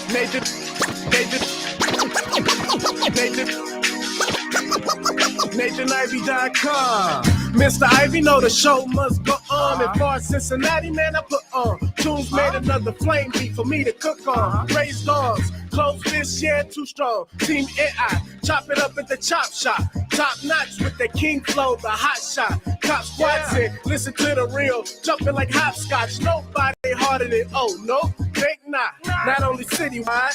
Nathan Ivey.com. Mr. Ivey know the show must go on. As far as Cincinnati, man, I put on. Tunes made another flame beat for me to cook on. Raised dogs, close fish, yeah, too strong. Team AI, chop it up at the chop shop. Top notch with the king flow, the hot shot. Cop squats in, listen to the real. Jumping like hopscotch, nobody harder than, oh, no, think not. Not only citywide,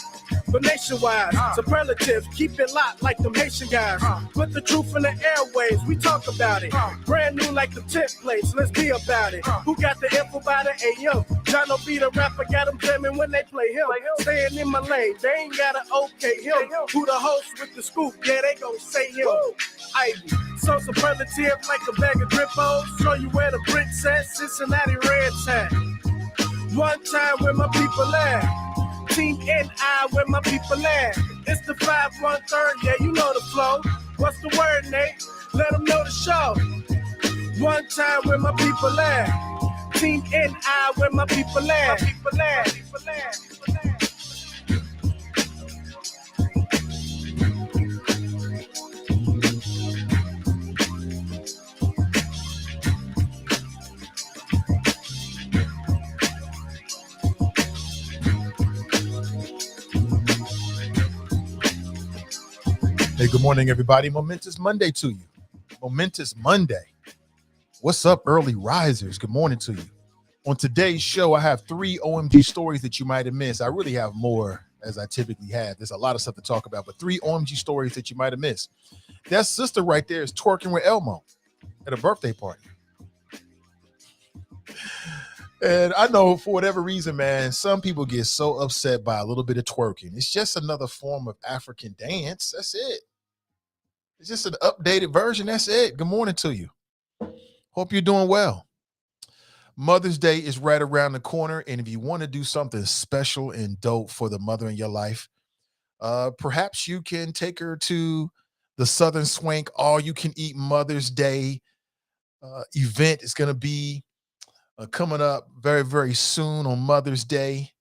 but nationwide. Superlative, keep it locked like them Haitian guys. Put the truth in the airwaves, we talk about it. Brand new like the templates, let's be about it. Who got the info by the AM? Jono be the rapper, got them jamming when they play him. Staying in my lane, they ain't gotta okay him. Who the host with the scoop? Yeah, they gon' say him. Ivy, so superlative like a bag of Drippos. Show you where the bricks at, Cincinnati Reds at. One time where my people at. Team NI where my people at. It's the 5-1-3, yeah, you know the flow. What's the word, Nate? Let them know the show. One time where my people at. Team NI where my people at. Hey, good morning, everybody. Momentous Monday to you. Momentous Monday. What's up, early risers? Good morning to you. On today's show, I have 3 OMG stories that you might have missed. I really have more, as I typically have. There's a lot of stuff to talk about, but 3 OMG stories that you might have missed. That sister right there is twerking with Elmo at a birthday party. And I know for whatever reason, man, some people get so upset by a little bit of twerking. It's just another form of African dance. That's it. It's just an updated version. That's it. Good morning to you. Hope you're doing well. Mother's Day is right around the corner. And if you want to do something special and dope for the mother in your life, perhaps you can take her to the Southern Swank all-you-can-eat Mother's Day event. It's going to be coming up very, very soon on Mother's Day.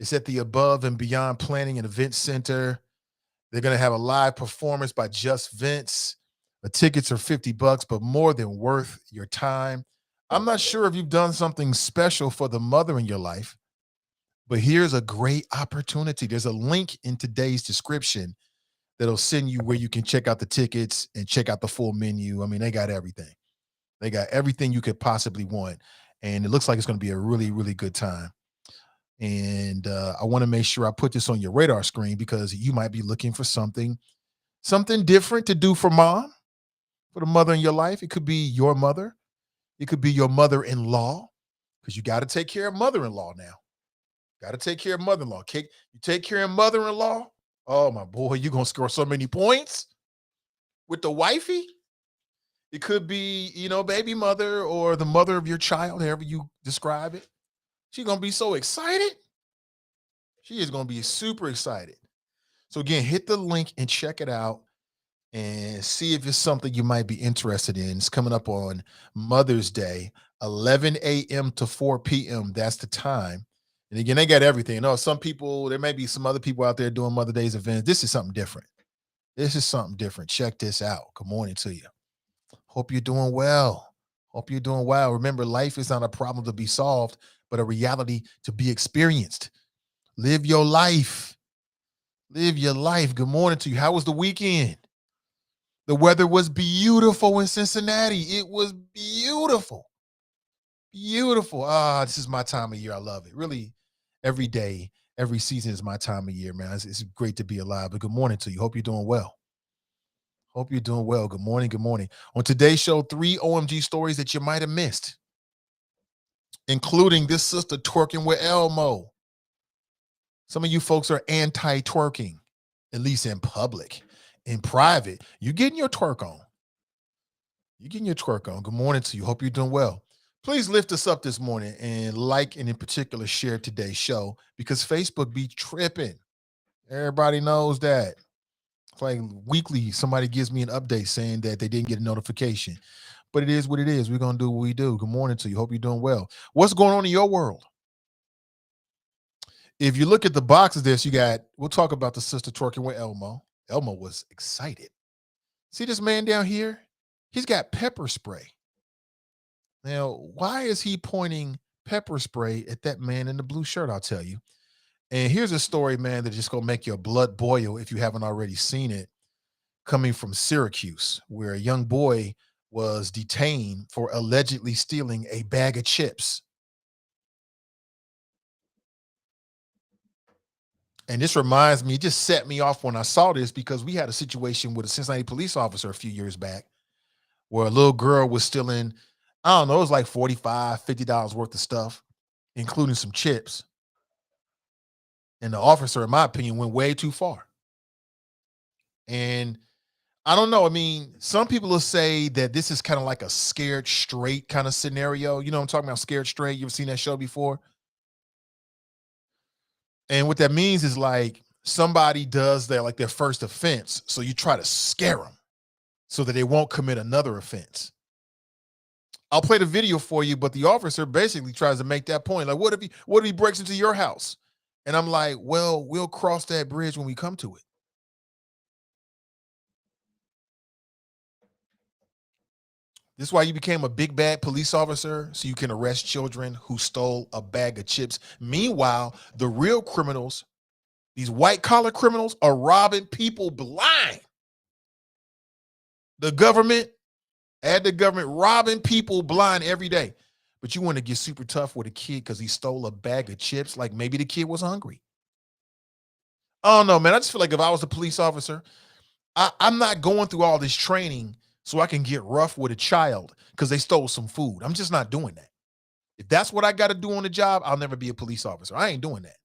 It's at the Above and Beyond Planning and Event Center. They're going to have a live performance by Just Vince. The tickets are $50, but more than worth your time. I'm not sure if you've done something special for the mother in your life, but here's a great opportunity. There's a link in today's description that'll send you where you can check out the tickets and check out the full menu. I mean, they got everything. They got everything you could possibly want. And it looks like it's going to be a really, really good time. And I want to make sure I put this on your radar screen because you might be looking for something different to do for mom, for the mother in your life. It could be your mother. It could be your mother-in-law, because you got to take care of mother-in-law now. Got to take care of mother-in-law. You take care of mother-in-law. Oh, my boy, you're going to score so many points with the wifey. It could be, baby mother or the mother of your child, however you describe it. She's going to be so excited. She is going to be super excited. So again, hit the link and check it out and see if it's something you might be interested in. It's coming up on Mother's Day, 11 a.m. to 4 p.m. That's the time. And again, they got everything. Some people, there may be some other people out there doing Mother's Day's events. This is something different. Check this out. Good morning to you. Hope you're doing well. Remember, life is not a problem to be solved, but a reality to be experienced. Live your life. Good morning to you. How was the weekend? The weather was beautiful in Cincinnati. It was beautiful. This is my time of year. I love it. Really, every day, every season is my time of year, man. It's great to be alive. But good morning to you. Hope you're doing well. Good morning. On today's show, 3 OMG stories that you might have missed, including this sister twerking with Elmo. Some of you folks are anti-twerking, at least in public. In private, you're getting your twerk on. Good morning to you. Hope you're doing well. Please lift us up this morning and like, and in particular, share today's show, because Facebook be tripping. Everybody knows that. It's like weekly, somebody gives me an update saying that they didn't get a notification. But it is what it is. We're going to do what we do. Good morning to you. Hope you're doing well. What's going on in your world? If you look at the box of this, we'll talk about the sister twerking with Elmo. Elmo was excited. See this man down here? He's got pepper spray. Now, why is he pointing pepper spray at that man in the blue shirt? I'll tell you. And here's a story, man, that's just going to make your blood boil if you haven't already seen it, coming from Syracuse, where a young boy was detained for allegedly stealing a bag of chips. And this reminds me, it just set me off when I saw this, because we had a situation with a Cincinnati police officer a few years back where a little girl was stealing, I don't know, it was like $45, $50 worth of stuff, including some chips. And the officer, in my opinion, went way too far. And I don't know. I mean, some people will say that this is kind of like a Scared Straight kind of scenario. You know what I'm talking about, Scared Straight? You ever seen that show before? And what that means is like somebody does their first offense, so you try to scare them so that they won't commit another offense. I'll play the video for you, but the officer basically tries to make that point. Like, what if he breaks into your house? And I'm like, well, we'll cross that bridge when we come to it. This is why you became a big bad police officer, so you can arrest children who stole a bag of chips. Meanwhile, the real criminals, these white collar criminals, are robbing people blind. The government robbing people blind every day. But you want to get super tough with a kid because he stole a bag of chips, like maybe the kid was hungry. I don't know, man. I just feel like if I was a police officer, I'm not going through all this training so I can get rough with a child because they stole some food. I'm just not doing that. If that's what I got to do on the job, I'll never be a police officer. I ain't doing that.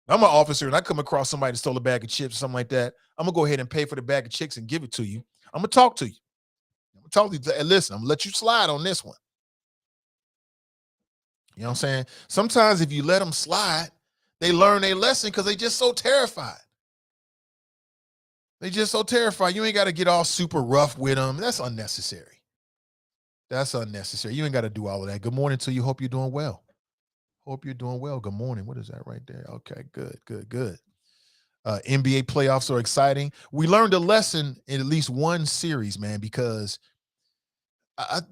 I'm an officer and I come across somebody that stole a bag of chips or something like that. I'm going to go ahead and pay for the bag of chips and give it to you. I'm going to talk to you. I'm going to talk to you. Listen, I'm going to let you slide on this one. You know what I'm saying? Sometimes if you let them slide, they learn their lesson because they just so terrified. They just so terrified. You ain't got to get all super rough with them. That's unnecessary. That's unnecessary. You ain't got to do all of that. Good morning to you. Hope you're doing well. Hope you're doing well. Good morning. What is that right there? Okay, good. NBA playoffs are exciting. We learned a lesson in at least one series, man, because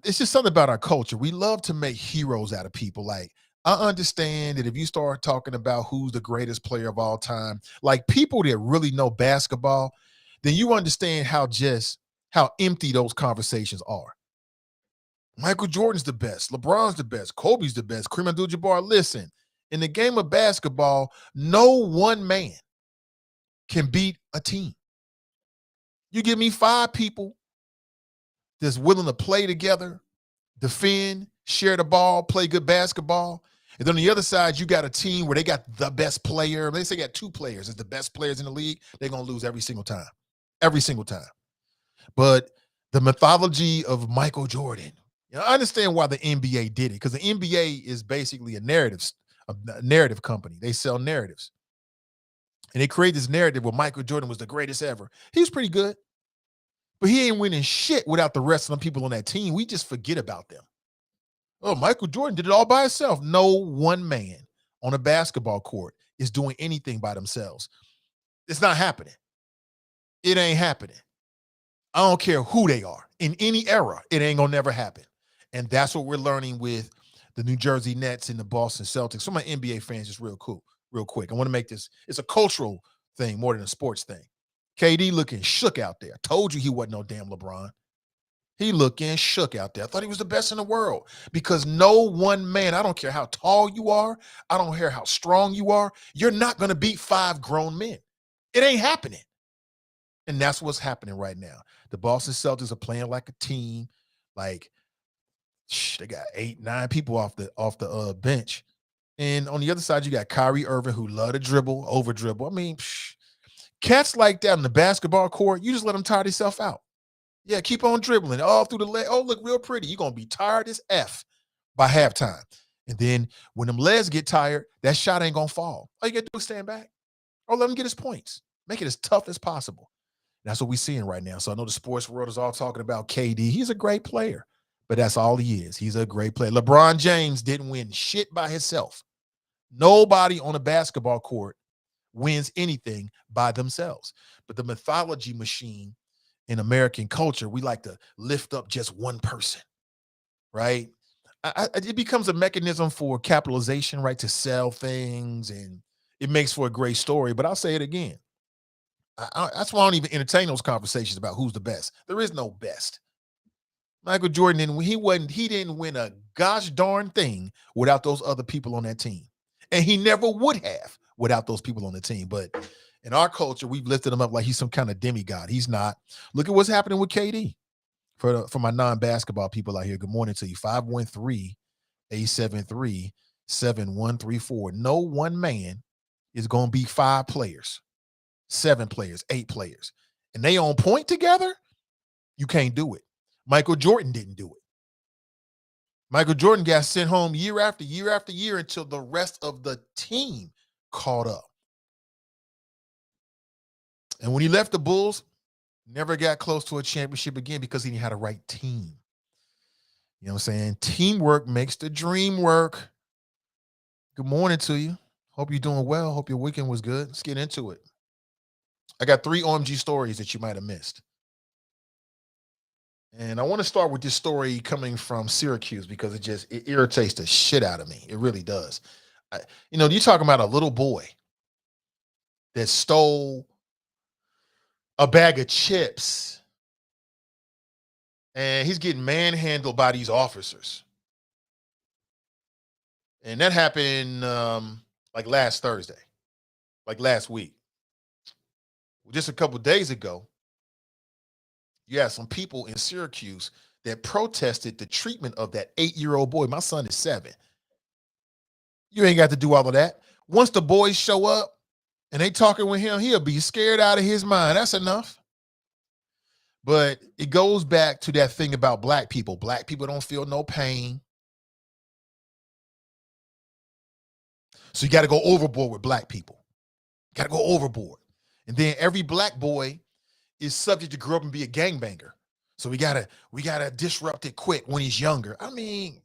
it's just something about our culture. We love to make heroes out of people. Like, I understand that if you start talking about who's the greatest player of all time, like people that really know basketball, then you understand how empty those conversations are. Michael Jordan's the best. LeBron's the best. Kobe's the best. Kareem Abdul-Jabbar. Listen, in the game of basketball, no one man can beat a team. You give me 5 people that's willing to play together, defend, share the ball, play good basketball. And then on the other side, you got a team where they got the best player. They say they got 2 players as the best players in the league. They're going to lose every single time. Every single time. But the mythology of Michael Jordan, I understand why the NBA did it, because the NBA is basically a narrative company. They sell narratives. And they create this narrative where Michael Jordan was the greatest ever. He was pretty good. But he ain't winning shit without the rest of the people on that team. We just forget about them. Oh, Michael Jordan did it all by himself. No one man on a basketball court is doing anything by themselves. It's not happening. It ain't happening. I don't care who they are. In any era, it ain't gonna never happen. And that's what we're learning with the New Jersey Nets and the Boston Celtics. For my NBA fans, just real quick. I want to make this, it's a cultural thing more than a sports thing. KD looking shook out there. Told you he wasn't no damn LeBron. He looking shook out there. I thought he was the best in the world because no one man, I don't care how tall you are, I don't care how strong you are, you're not going to beat 5 grown men. It ain't happening. And that's what's happening right now. The Boston Celtics are playing like a team. Like, they got 8, 9 people off the bench. And on the other side, you got Kyrie Irving, who love to dribble, over dribble. I mean, cats like that in the basketball court, you just let them tire themselves out. Yeah, keep on dribbling all through the leg. Oh, look real pretty. You're going to be tired as F by halftime. And then when them legs get tired, that shot ain't going to fall. All you got to do is stand back or let him get his points. Make it as tough as possible. That's what we're seeing right now. So I know the sports world is all talking about KD. He's a great player, but that's all he is. He's a great player. LeBron James didn't win shit by himself. Nobody on a basketball court wins anything by themselves. But the mythology machine in American culture, we like to lift up just one person, right? It becomes a mechanism for capitalization, right? To sell things, and it makes for a great story. But I'll say it again. That's why I don't even entertain those conversations about who's the best. There is no best. Michael Jordan he didn't win a gosh darn thing without those other people on that team. And he never would have without those people on the team. But in our culture, we've lifted him up like he's some kind of demigod. He's not. Look at what's happening with KD. For my non-basketball people out here, good morning to you. 513-873-7134. No one man is going to beat 5 players, 7 players, 8 players. And they on point together, you can't do it. Michael Jordan didn't do it. Michael Jordan got sent home year after year after year until the rest of the team caught up. And when he left the Bulls, never got close to a championship again because he didn't have the right team. You know what I'm saying? Teamwork makes the dream work. Good morning to you. Hope you're doing well. Hope your weekend was good. Let's get into it. I got 3 OMG stories that you might have missed. And I want to start with this story coming from Syracuse because it irritates the shit out of me. It really does. You're talking about a little boy that stole a bag of chips and he's getting manhandled by these officers. And that happened like last Thursday, like last week. Just a couple days ago, you had some people in Syracuse that protested the treatment of that 8-year-old boy. My son is 7. You ain't got to do all of that. Once the boys show up and they talking with him, he'll be scared out of his mind. That's enough. But it goes back to that thing about black people. Black people don't feel no pain. So you got to go overboard with black people. Got to go overboard. And then every black boy is subject to grow up and be a gangbanger. So we gotta disrupt it quick when he's younger. I mean,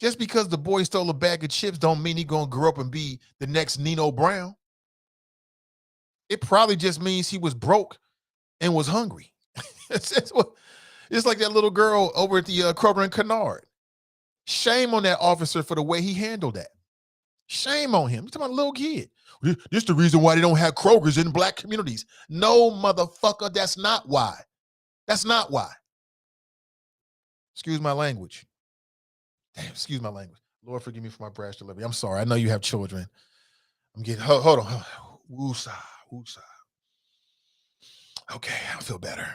just because the boy stole a bag of chips don't mean he's gonna grow up and be the next Nino Brown. It probably just means he was broke and was hungry. It's like that little girl over at the Kroger and Kennard. Shame on that officer for the way he handled that. Shame on him. He's talking about a little kid. This is the reason why they don't have Krogers in black communities. No, motherfucker, that's not why. That's not why. Excuse my language. Damn, excuse my language. Lord, forgive me for my brash delivery. I'm sorry. I know you have children. I'm getting, hold on. Woosah. Okay, I feel better.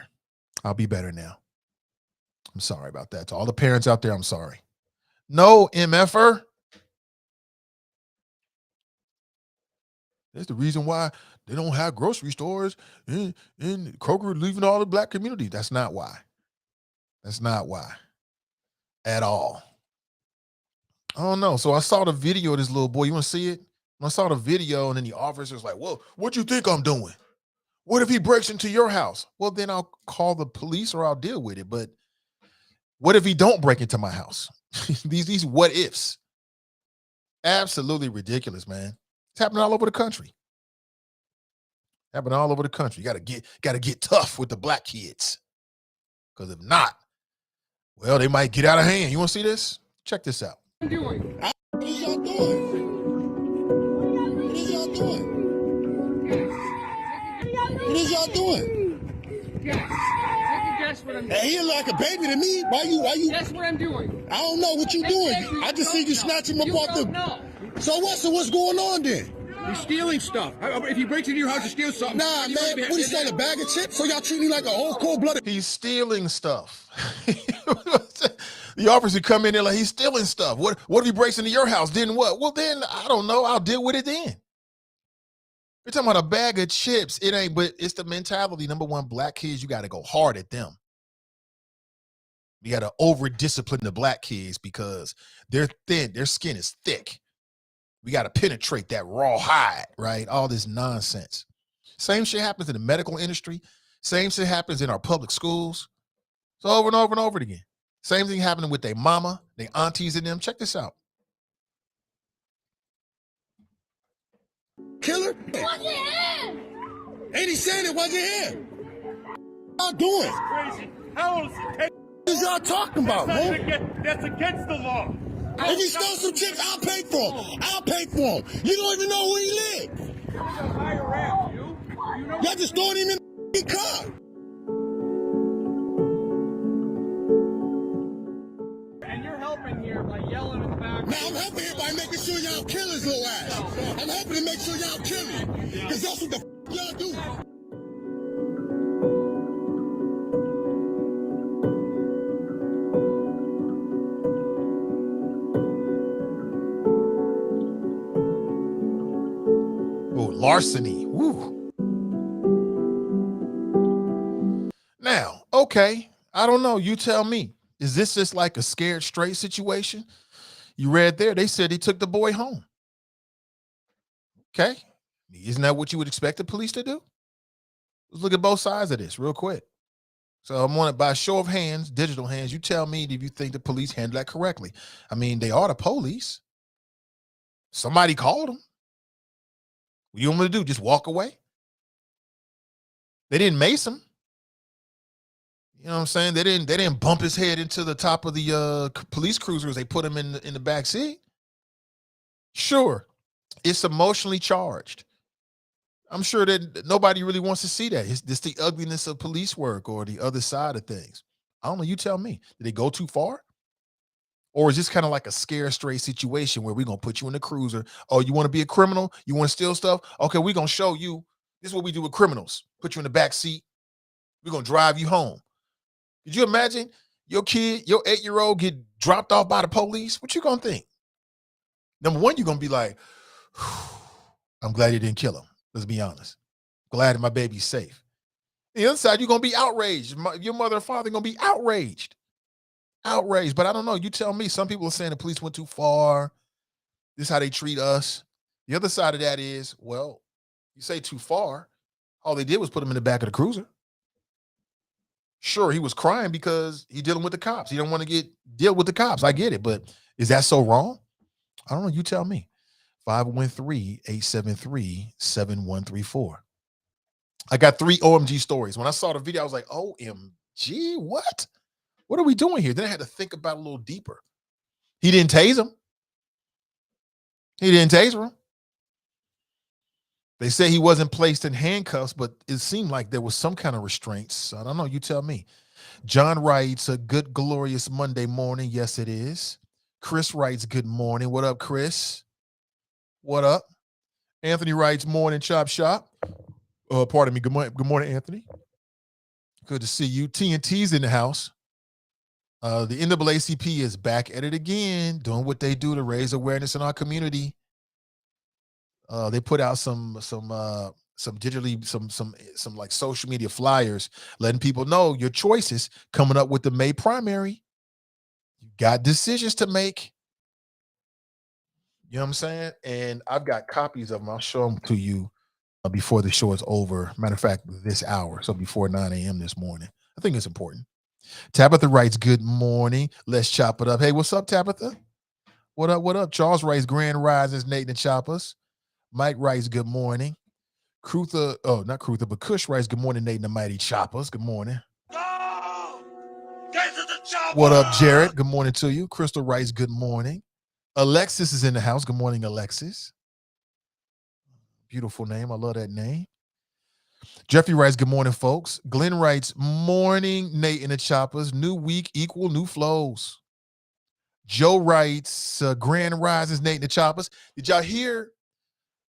I'll be better now. I'm sorry about that. To all the parents out there, I'm sorry. No, MFer. That's the reason why they don't have grocery stores in Kroger leaving all the black community. That's not why. That's not why. At all. I don't know. So I saw the video of this little boy. You want to see it? I saw the video and then the officer's like, well, what you think I'm doing? What if he breaks into your house? Well, then I'll call the police or I'll deal with it. But what if he don't break into my house? these what ifs. Absolutely ridiculous, man. It's happening all over the country. Happening all over the country. You gotta get tough with the black kids. Because if not, well, they might get out of hand. You want to see this? Check this out. What are y'all doing? What is y'all doing? What is y'all doing? Guess what I'm doing. Hey, he like a baby to me. Why you? Guess what I'm doing. I don't know what you doing. I just see you snatch him up off the. No. So what? So what's going on then? He's stealing stuff. If he breaks into your house to steal something. Nah, man. What he stole, a bag of chips? So y'all treat me like a whole cold-blooded. He's stealing stuff. The officer come in there like he's stealing stuff. What if he breaks into your house? Then what? Well, then I don't know. I'll deal with it then. We're talking about a bag of chips. It ain't, but it's the mentality. Number one, black kids, you got to go hard at them. You got to over-discipline the black kids because they're thin. Their skin is thick. We got to penetrate that raw hide, right? All this nonsense. Same shit happens in the medical industry. Same shit happens in our public schools. It's over and over and over again. Same thing happening with their mama, their aunties and them. Check this out. killer? Wasn't him. Ain't he saying it wasn't him? Y'all doing? Crazy. How old is it? What is y'all talking about, man? That's against the law. If he stole some chips, I'll pay for him. I'll pay for him. You don't even know where he lives. Y'all just throwing him in the car. And you're helping here by yelling in the back. Now I'm helping here by making sure y'all kill his little ass. I'm helping to make sure y'all kill him. Because that's what the y'all do. Oh, larceny. Woo. Now, okay, I don't know. You tell me. Is this just like a scared straight situation? You read there, they said he took the boy home. Okay. Isn't that what you would expect the police to do? Let's look at both sides of this real quick. So I'm on it by show of hands, digital hands. You tell me if you think the police handled that correctly. I mean, they are the police. Somebody called them. What do you want me to do? Just walk away? They didn't mace him. You know what I'm saying? They didn't bump his head into the top of the police cruisers. They put him in the back seat. Sure, it's emotionally charged. I'm sure that nobody really wants to see that. It's the ugliness of police work or the other side of things. I don't know. You tell me. Did they go too far? Or is this kind of like a scare straight situation where we're going to put you in the cruiser? Oh, you want to be a criminal? You want to steal stuff? Okay, we're going to show you. This is what we do with criminals. Put you in the back seat. We're going to drive you home. Could you imagine your kid, your 8-year-old get dropped off by the police? What you going to think? Number one, you're going to be like, I'm glad you didn't kill him. Let's be honest. Glad that my baby's safe. The other side, you're going to be outraged. Your mother and father are going to be outraged. Outraged. But I don't know. You tell me. Some people are saying the police went too far. This is how they treat us. The other side of that is, well, you say too far. All they did was put him in the back of the cruiser. Sure, he was crying because he's dealing with the cops. He don't want to deal with the cops. I get it. But is that so wrong? I don't know. You tell me. 513-873-7134. I got 3 OMG stories. When I saw the video, I was like, OMG, what? What are we doing here? Then I had to think about it a little deeper. He didn't tase him. He didn't taser him. They say he wasn't placed in handcuffs, but it seemed like there was some kind of restraints. I don't know. You tell me. John writes, a good, glorious Monday morning. Yes, it is. Chris writes, good morning. What up, Chris? What up? Anthony writes, morning, chop shop. Pardon me. Good morning, Anthony. Good to see you. TNT's in the house. The NAACP is back at it again, doing what they do to raise awareness in our community. They put out some digitally, some like social media flyers, letting people know your choices coming up with the May primary. You got decisions to make. You know what I'm saying? And I've got copies of them. I'll show them to you before the show is over. Matter of fact, this hour. So before 9 a.m. this morning. I think it's important. Tabitha writes, good morning. Let's chop it up. Hey, what's up, Tabitha? What up? What up? Charles writes, grand rises, Nathan Choppas. Mike writes, good morning. Krutha, not Krutha, but Kush writes, good morning, Nathan the Mighty Choppas. Good morning. Go! Get to the chopper! What up, Jared? Good morning to you. Crystal writes, good morning. Alexis is in the house. Good morning, Alexis. Beautiful name. I love that name. Jeffrey writes, good morning, folks. Glenn writes, morning, Nate and the Choppers. New week equal new flows. Joe writes, grand rises, Nate and the Choppers. Did y'all hear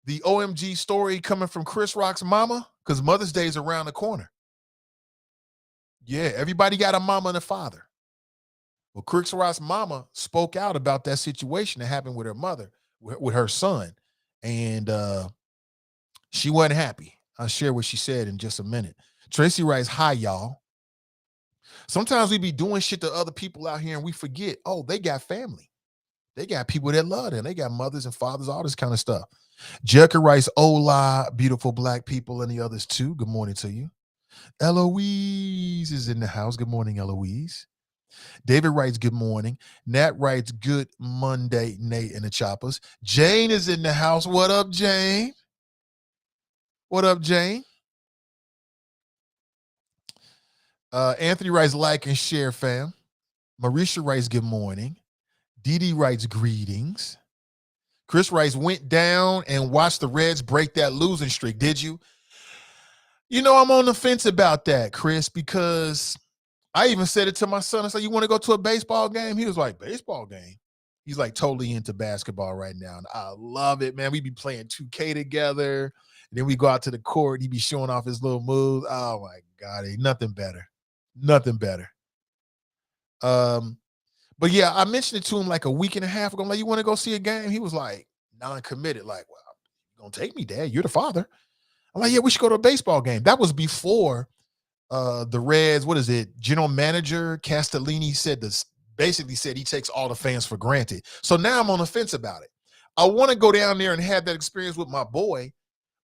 the OMG story coming from Chris Rock's mama? Because Mother's Day is around the corner. Yeah, everybody got a mama and a father. Well, Chris Rock's mama spoke out about that situation that happened with her mother, with her son. And she wasn't happy. I'll share what she said in just a minute. Tracy writes, hi, y'all. Sometimes we be doing shit to other people out here and we forget, oh, they got family. They got people that love them. They got mothers and fathers, all this kind of stuff. Jerica writes, hola, beautiful black people and the others too. Good morning to you. Eloise is in the house. Good morning, Eloise. David writes, good morning. Nat writes, good Monday, Nate and the Choppers. Jane is in the house. What up, Jane? What up, Jane? Anthony writes like and share, fam. Marisha writes good morning. Dee Dee writes greetings. Chris writes went down and watched the Reds break that losing streak. Did you? You know, I'm on the fence about that, Chris, because I even said it to my son. I said, you want to go to a baseball game? He was like, baseball game? He's like totally into basketball right now. And I love it, man. We be playing 2K together. And then we go out to the court. He be showing off his little moves. Oh, my God. Ain't nothing better. Nothing better. But yeah, I mentioned it to him like a week and a half ago. I'm like, you want to go see a game? He was like non-committed. Like, well, you're going to take me, Dad. You're the father. I'm like, yeah, we should go to a baseball game. That was before the Reds, what is it? General manager Castellini basically said he takes all the fans for granted. So now I'm on the fence about it. I want to go down there and have that experience with my boy,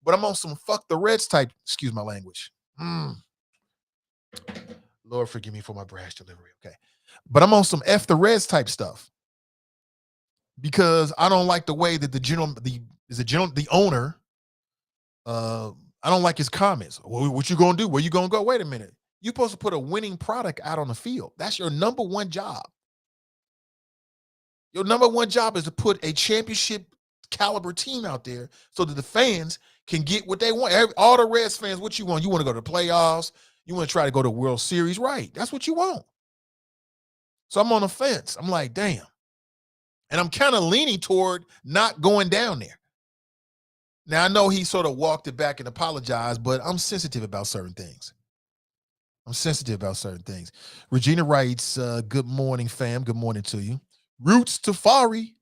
but I'm on some fuck the Reds type, excuse my language. Lord, forgive me for my brash delivery. Okay. But I'm on some F the Reds type stuff because I don't like the way that the owner, I don't like his comments. Well, what you going to do? Where you going to go? Wait a minute. You're supposed to put a winning product out on the field. That's your number one job. Your number one job is to put a championship caliber team out there so that the fans can get what they want. All the Reds fans, what you want? You want to go to the playoffs? You want to try to go to World Series? Right. That's what you want. So I'm on the fence. I'm like, damn. And I'm kind of leaning toward not going down there. Now, I know he sort of walked it back and apologized, but I'm sensitive about certain things. Regina writes, good morning, fam. Good morning to you. Roots Tafari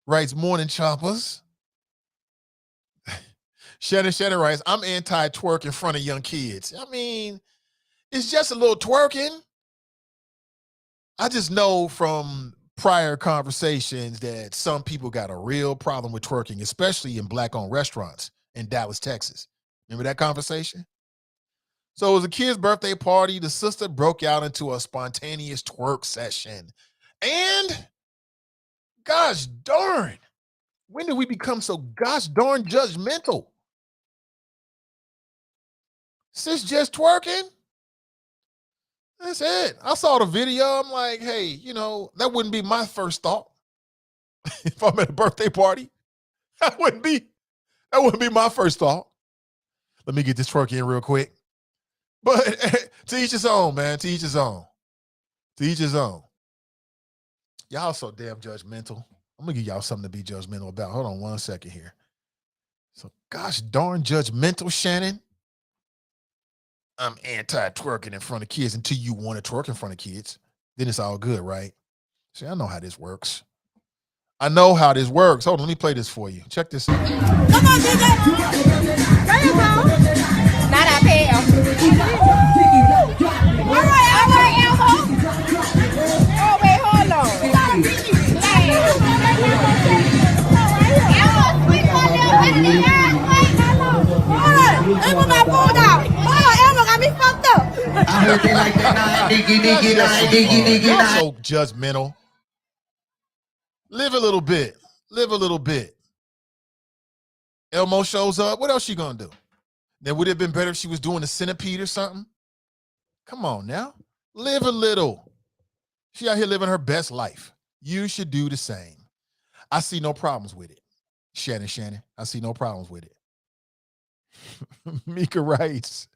writes, morning, Choppas. Shannon writes, I'm anti-twerk in front of young kids. I mean, it's just a little twerking. I just know from prior conversations that some people got a real problem with twerking, especially in Black-owned restaurants in Dallas, Texas. Remember that conversation? So it was a kid's birthday party. The sister broke out into a spontaneous twerk session. And gosh darn, when did we become so gosh darn judgmental? Sis just twerking? That's it. I saw the video. I'm like, hey, you know, that wouldn't be my first thought. If I'm at a birthday party, that wouldn't be my first thought. Let me get this twerk in real quick. But to each his own, man. To each his own. Y'all so damn judgmental. I'm gonna give y'all something to be judgmental about. Hold on 1 second here. So gosh darn judgmental, Shannon. I'm anti-twerking in front of kids until you want to twerk in front of kids. Then it's all good, right? See, I know how this works. Hold on, let me play this for you. Check this out. Come on, DJ. There you go. Not up here. All right, Elmo. Oh, wait, hold on. Elmo got pulled out. Hold on, Elmo got me fucked up. I heard they like that. Y'all so judgmental. Live a little bit. Elmo shows up. What else she gonna do? Then would it have been better if she was doing the centipede or something? Come on now. Live a little. She out here living her best life. You should do the same. I see no problems with it. Shannon. I see no problems with it. Mika writes,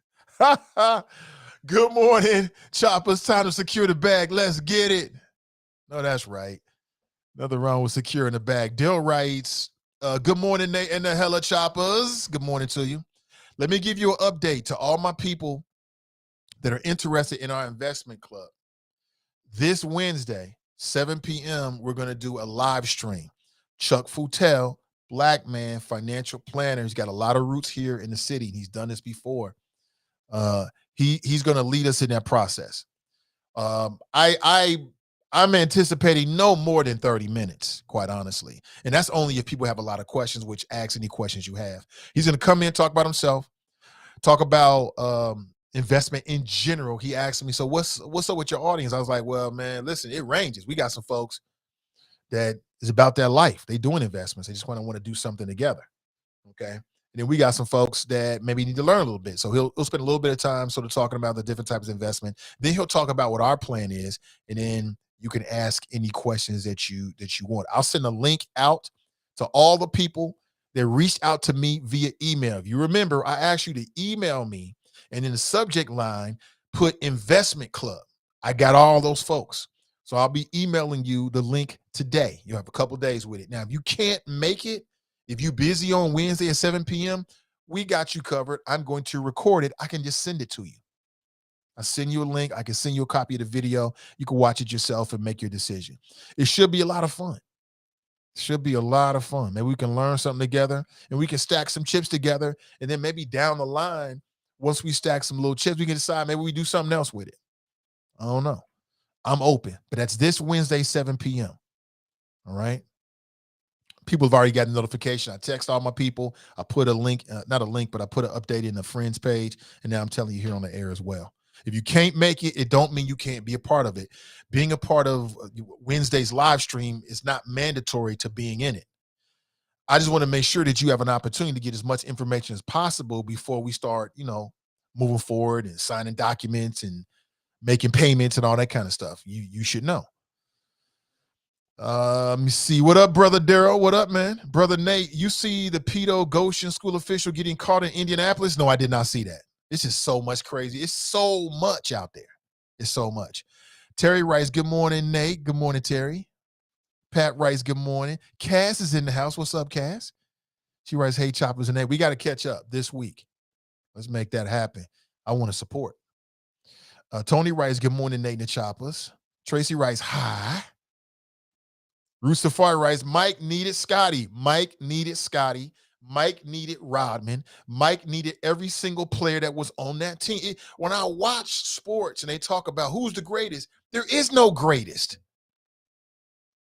good morning, Choppas. Time to secure the bag. Let's get it. No, that's right. Nothing wrong with securing the bag. Dill writes, good morning, Nate and the hella Choppas. Good morning to you. Let me give you an update to all my people that are interested in our investment club. This Wednesday, 7 p.m., we're going to do a live stream. Chuck Futel, Black man, financial planner. He's got a lot of roots here in the city. He's done this before. He's going to lead us in that process. I'm anticipating no more than 30 minutes, quite honestly. And that's only if people have a lot of questions, which ask any questions you have. He's going to come in, talk about himself, talk about investment in general. He asked me, so what's up with your audience? I was like, well, man, listen, it ranges. We got some folks that is about their life. They doing investments. They just want to do something together. Okay. And then we got some folks that maybe need to learn a little bit. So he'll spend a little bit of time sort of talking about the different types of investment. Then he'll talk about what our plan is, and then you can ask any questions that you want. I'll send a link out to all the people that reached out to me via email. If you remember, I asked you to email me, and in the subject line, put investment club. I got all those folks. So I'll be emailing you the link today. You'll have a couple days with it. Now, if you can't make it, if you're busy on Wednesday at 7 p.m., we got you covered. I'm going to record it. I can just send it to you. I send you a link. I can send you a copy of the video. You can watch it yourself and make your decision. It should be a lot of fun. It should be a lot of fun. Maybe we can learn something together, and we can stack some chips together. And then maybe down the line, once we stack some little chips, we can decide maybe we do something else with it. I don't know. I'm open, but that's this Wednesday, 7 p.m. All right. People have already got a notification. I text all my people. I put a link, not a link, but I put an update in the friends page. And now I'm telling you here on the air as well. If you can't make it, it don't mean you can't be a part of it. Being a part of Wednesday's live stream is not mandatory to being in it. I just want to make sure that you have an opportunity to get as much information as possible before we start, moving forward and signing documents and making payments and all that kind of stuff. You should know. Let me see. What up, brother Daryl? What up, man? Brother Nate, you see the pedo Goshen school official getting caught in Indianapolis? No, I did not see that. It's just so much crazy. It's so much out there. It's so much. Terry writes, good morning, Nate. Good morning, Terry. Pat writes, good morning. Cass is in the house. What's up, Cass? She writes, hey, Choppas and Nate. We got to catch up this week. Let's make that happen. I want to support. Tony writes, good morning, Nate and the Choppas. Tracy writes, hi. Rooster Fire writes, Mike needed Scotty. Mike needed Scotty. Mike needed Rodman. Mike needed every single player that was on that team. When I watch sports and they talk about who's the greatest, there is no greatest.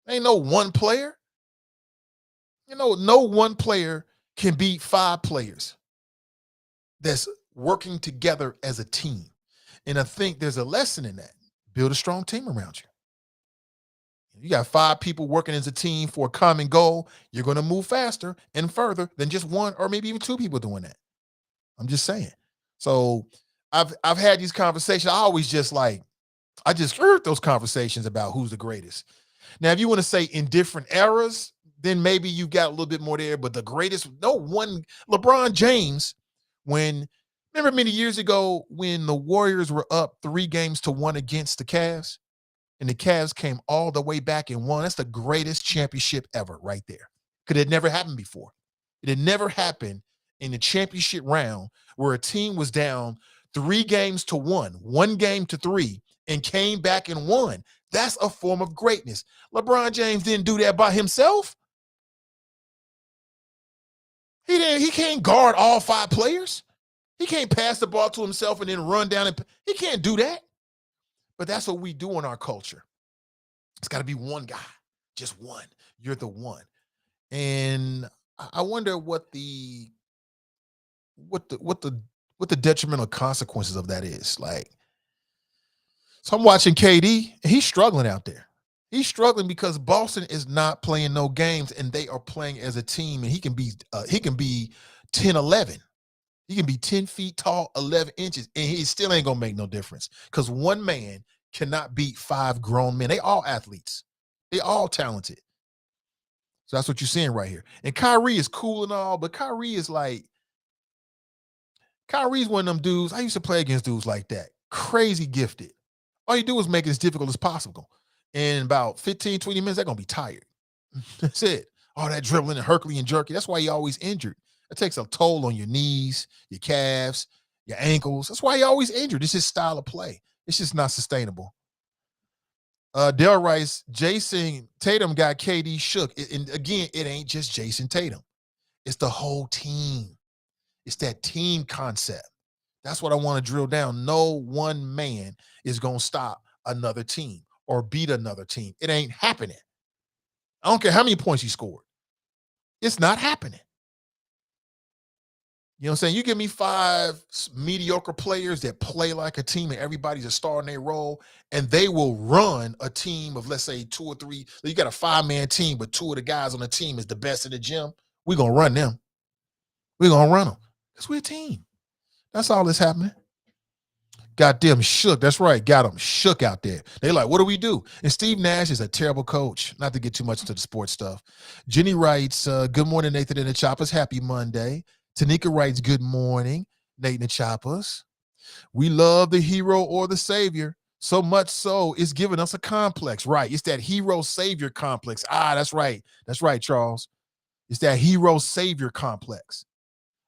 There ain't no one player. No one player can beat 5 players that's working together as a team. And I think there's a lesson in that. Build a strong team around you. You got 5 people working as a team for a common goal. You're going to move faster and further than just 1 or maybe even 2 people doing that. I'm just saying. So I've had these conversations. I just heard those conversations about who's the greatest. Now, if you want to say in different eras, then maybe you got a little bit more there. But the greatest, no one, LeBron James, remember many years ago when the Warriors were up 3-1 against the Cavs? And the Cavs came all the way back and won. That's the greatest championship ever right there. Because it had never happened before. It had never happened in the championship round where a team was down 3-1, 1-3, and came back and won. That's a form of greatness. LeBron James didn't do that by himself. He can't guard all 5 players. He can't pass the ball to himself and then run down. He can't do that. But that's what we do in our culture. It's got to be one guy, just one. You're the one. And I wonder what the detrimental consequences of that is. Like, so I'm watching KD, and he's struggling out there. He's struggling because Boston is not playing no games, and they are playing as a team, and he can be 10-11. He can be 10 feet tall, 11 inches, and he still ain't going to make no difference because one man cannot beat 5 grown men. They all athletes. They all talented. So that's what you're seeing right here. And Kyrie is cool and all, but Kyrie's one of them dudes. I used to play against dudes like that. Crazy gifted. All you do is make it as difficult as possible. In about 15, 20 minutes, they're going to be tired. That's it. All that dribbling and Herculean jerky. That's why you're always injured. It takes a toll on your knees, your calves, your ankles. That's why you're always injured. It's his style of play. It's just not sustainable. Dale writes, Jason Tatum got KD shook. And again, it ain't just Jason Tatum. It's the whole team. It's that team concept. That's what I want to drill down. No one man is going to stop another team or beat another team. It ain't happening. I don't care how many points he scored. It's not happening. You know what I'm saying? You give me 5 mediocre players that play like a team and everybody's a star in their role, and they will run a team of, let's say, 2 or 3. You got a 5-man team, but 2 of the guys on the team is the best in the gym. We're going to run them. We're going to run them because we're a team. That's all that's happening. Got them shook. That's right. Got them shook out there. They like, what do we do? And Steve Nash is a terrible coach. Not to get too much into the sports stuff. Jenny writes, good morning, Nathan and the Choppas. Happy Monday. Tanika writes, good morning, Nathan and Choppas. We love the hero or the savior. So much so, it's giving us a complex. Right. It's that hero-savior complex. That's right. That's right, Charles. It's that hero-savior complex.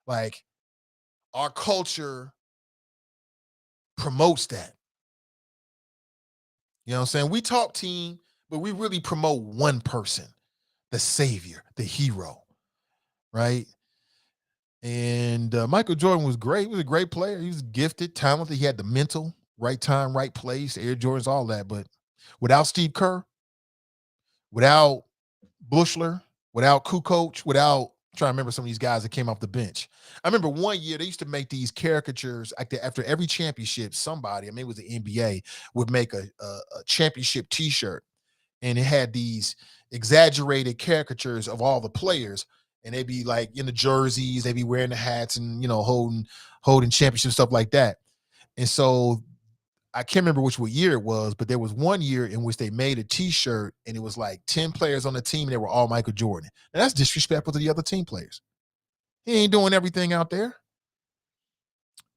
Like, our culture promotes that. You know what I'm saying? We talk team, but we really promote one person, the savior, the hero, right? And Michael Jordan was great. He was a great player. He was gifted, talented. He had the mental, right time, right place, Air Jordans, all that. But without Steve Kerr, without Bushler, without Kukoc, without trying to remember some of these guys that came off the bench. I remember one year they used to make these caricatures after every championship. Somebody, I mean, it was the NBA, would make a championship T-shirt, and it had these exaggerated caricatures of all the players, and they'd be like in the jerseys, they'd be wearing the hats, and holding championship stuff like that. And so I can't remember what year it was, but there was one year in which they made a T-shirt, and it was like 10 players on the team, and they were all Michael Jordan. And that's disrespectful to the other team players. He ain't doing everything out there.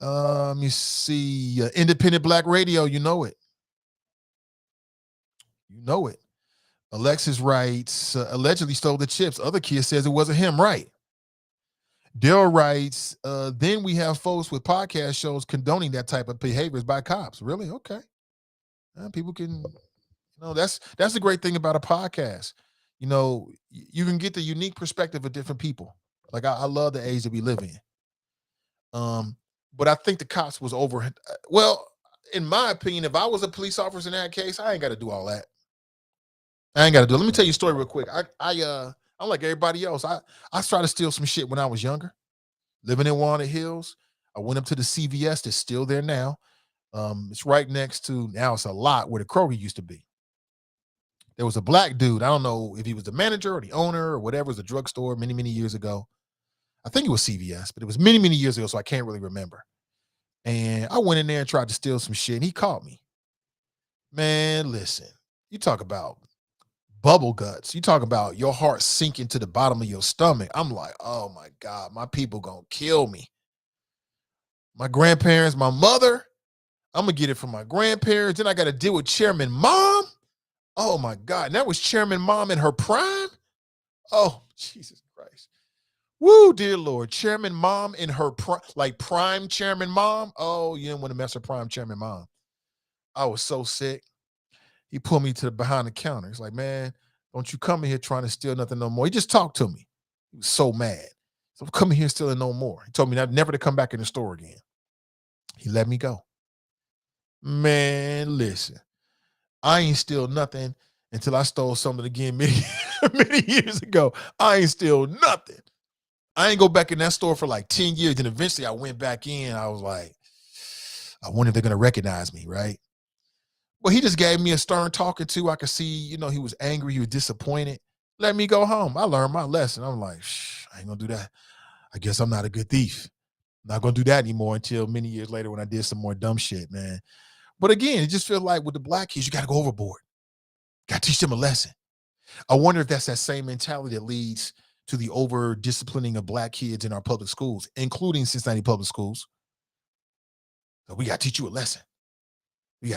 Let me see. Independent Black Radio, you know it. You know it. Alexis writes, allegedly stole the chips. Other kid says it wasn't him, right? Daryl writes, then we have folks with podcast shows condoning that type of behaviors by cops. Really? Okay. People can, that's the great thing about a podcast. You can get the unique perspective of different people. Like I love the age that we live in. But I think the cops was over. Well, in my opinion, if I was a police officer in that case, I ain't got to do all that. I ain't got to do it. Let me tell you a story real quick. I'm like everybody else. I tried to steal some shit when I was younger, living in Walnut Hills. I went up to the CVS that's still there now. It's right next to, now it's a lot where the Kroger used to be. There was a black dude. I don't know if he was the manager or the owner or whatever. It was a drugstore many, many years ago. I think it was CVS, but it was many, many years ago, so I can't really remember. And I went in there and tried to steal some shit, and he caught me. Man, listen, you talk about bubble guts. You talk about your heart sinking to the bottom of your stomach. I'm like, oh my God, my people gonna kill me. My grandparents, my mother, I'm gonna get it from my grandparents. Then I got to deal with Chairman Mom. Oh my God, and that was Chairman Mom in her prime. Oh, Jesus Christ. Woo, dear Lord. Chairman Mom in her prime Chairman Mom. Oh, you didn't want to mess with prime Chairman Mom. I was so sick. He pulled me to behind the counter. He's like, man, don't you come in here trying to steal nothing no more. He just talked to me. He was so mad. So I'm coming here stealing no more. He told me never to come back in the store again. He let me go. Man, listen, I ain't steal nothing until I stole something again many years ago. I ain't steal nothing. I ain't go back in that store for like 10 years. And eventually I went back in. I was like, I wonder if they're going to recognize me, right? Well, he just gave me a stern talking to. I could see, he was angry. He was disappointed. Let me go home. I learned my lesson. I'm like, I ain't going to do that. I guess I'm not a good thief. Not going to do that anymore until many years later when I did some more dumb shit, man. But again, it just feels like with the black kids, you got to go overboard. Got to teach them a lesson. I wonder if that's that same mentality that leads to the over disciplining of black kids in our public schools, including Cincinnati public schools. So we got to teach you a lesson. You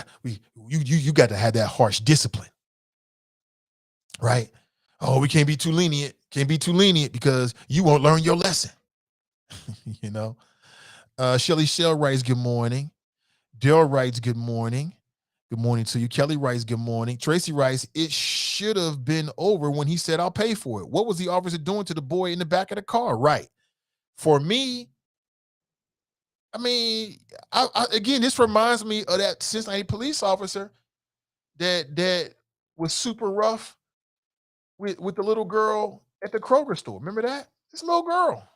got to have that harsh discipline, right? Oh, we can't be too lenient. Can't be too lenient because you won't learn your lesson. Shelly Shell writes, good morning. Daryl writes, good morning. Good morning to you. Kelly writes, good morning. Tracy writes, it should have been over when he said, I'll pay for it. What was the officer doing to the boy in the back of the car? Right. For me, I mean, again, this reminds me of that Cincinnati police officer that was super rough with the little girl at the Kroger store. Remember that? This little girl.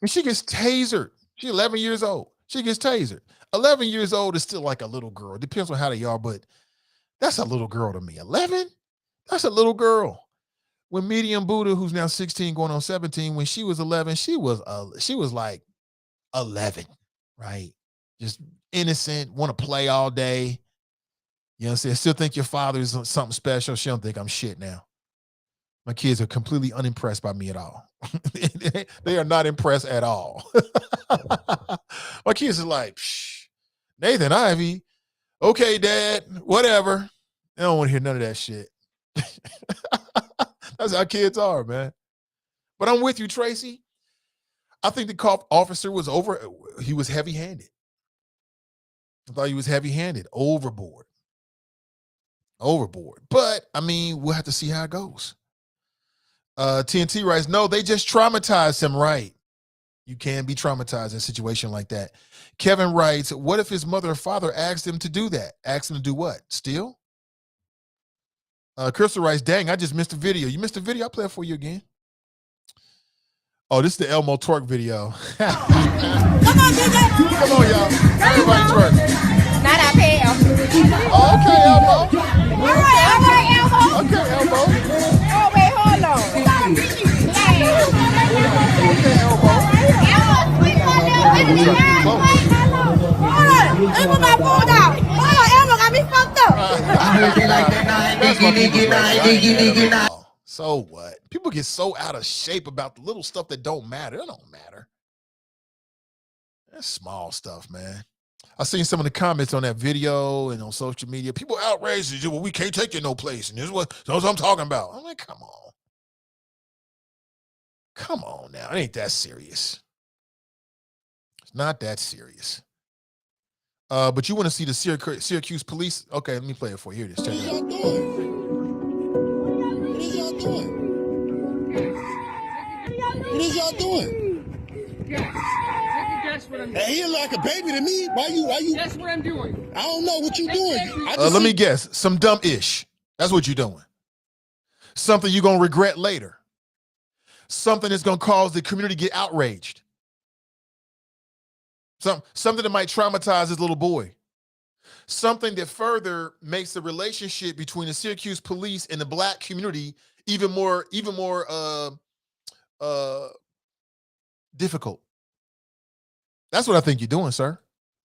And she gets tasered. She's 11 years old. She gets tasered. 11 years old is still like a little girl. It depends on how they are, but that's a little girl to me. 11? That's a little girl. When Medium Buddha, who's now 16 going on 17, when she was 11, she was like 11, right? Just innocent, want to play all day. You know what I'm saying? Still think your father is something special. She don't think I'm shit now. My kids are completely unimpressed by me at all. They are not impressed at all. My kids are like, psh, Nathan Ivey, okay, Dad, whatever. They don't want to hear none of that shit. That's how kids are, man. But I'm with you, Tracy. I think the cop officer was he was heavy-handed. I thought he was heavy-handed, overboard. But, I mean, we'll have to see how it goes. TNT writes, no, they just traumatized him, right? You can be traumatized in a situation like that. Kevin writes, what if his mother or father asked him to do that? Asked him to do what? Steal? Crystal writes, dang, I just missed a video. You missed a video? I'll play it for you again. Oh, this is the Elmo twerk video. Come on, DJ. Come on, y'all. Everybody twerk. Not up here. Oh, okay, Elmo. All right, Elmo. Okay, Elmo. Oh, wait, hold on. Okay, Elmo. Hold on. Elmo got pulled out. Hold on, Elmo got me fucked up. I heard they like that diggy. So what? People get so out of shape about the little stuff that don't matter. It don't matter. That's small stuff, man. I've seen some of the comments on that video and on social media. People outraged. Well, we can't take you no place. And this is what I'm talking about. I'm like, come on. Come on now. It ain't that serious. It's not that serious. But you want to see the Syracuse police? Okay, let me play it for you. Here it is. Check it out. What is y'all doing? Guess. Take a guess what I'm doing. Hey, he like a baby to me. Why you? Guess what I'm doing. I don't know what you doing. Let me guess. Some dumb-ish. That's what you're doing. Something you're going to regret later. Something that's going to cause the community to get outraged. Something that might traumatize this little boy. Something that further makes the relationship between the Syracuse police and the black community even more difficult. That's what I think you're doing, sir.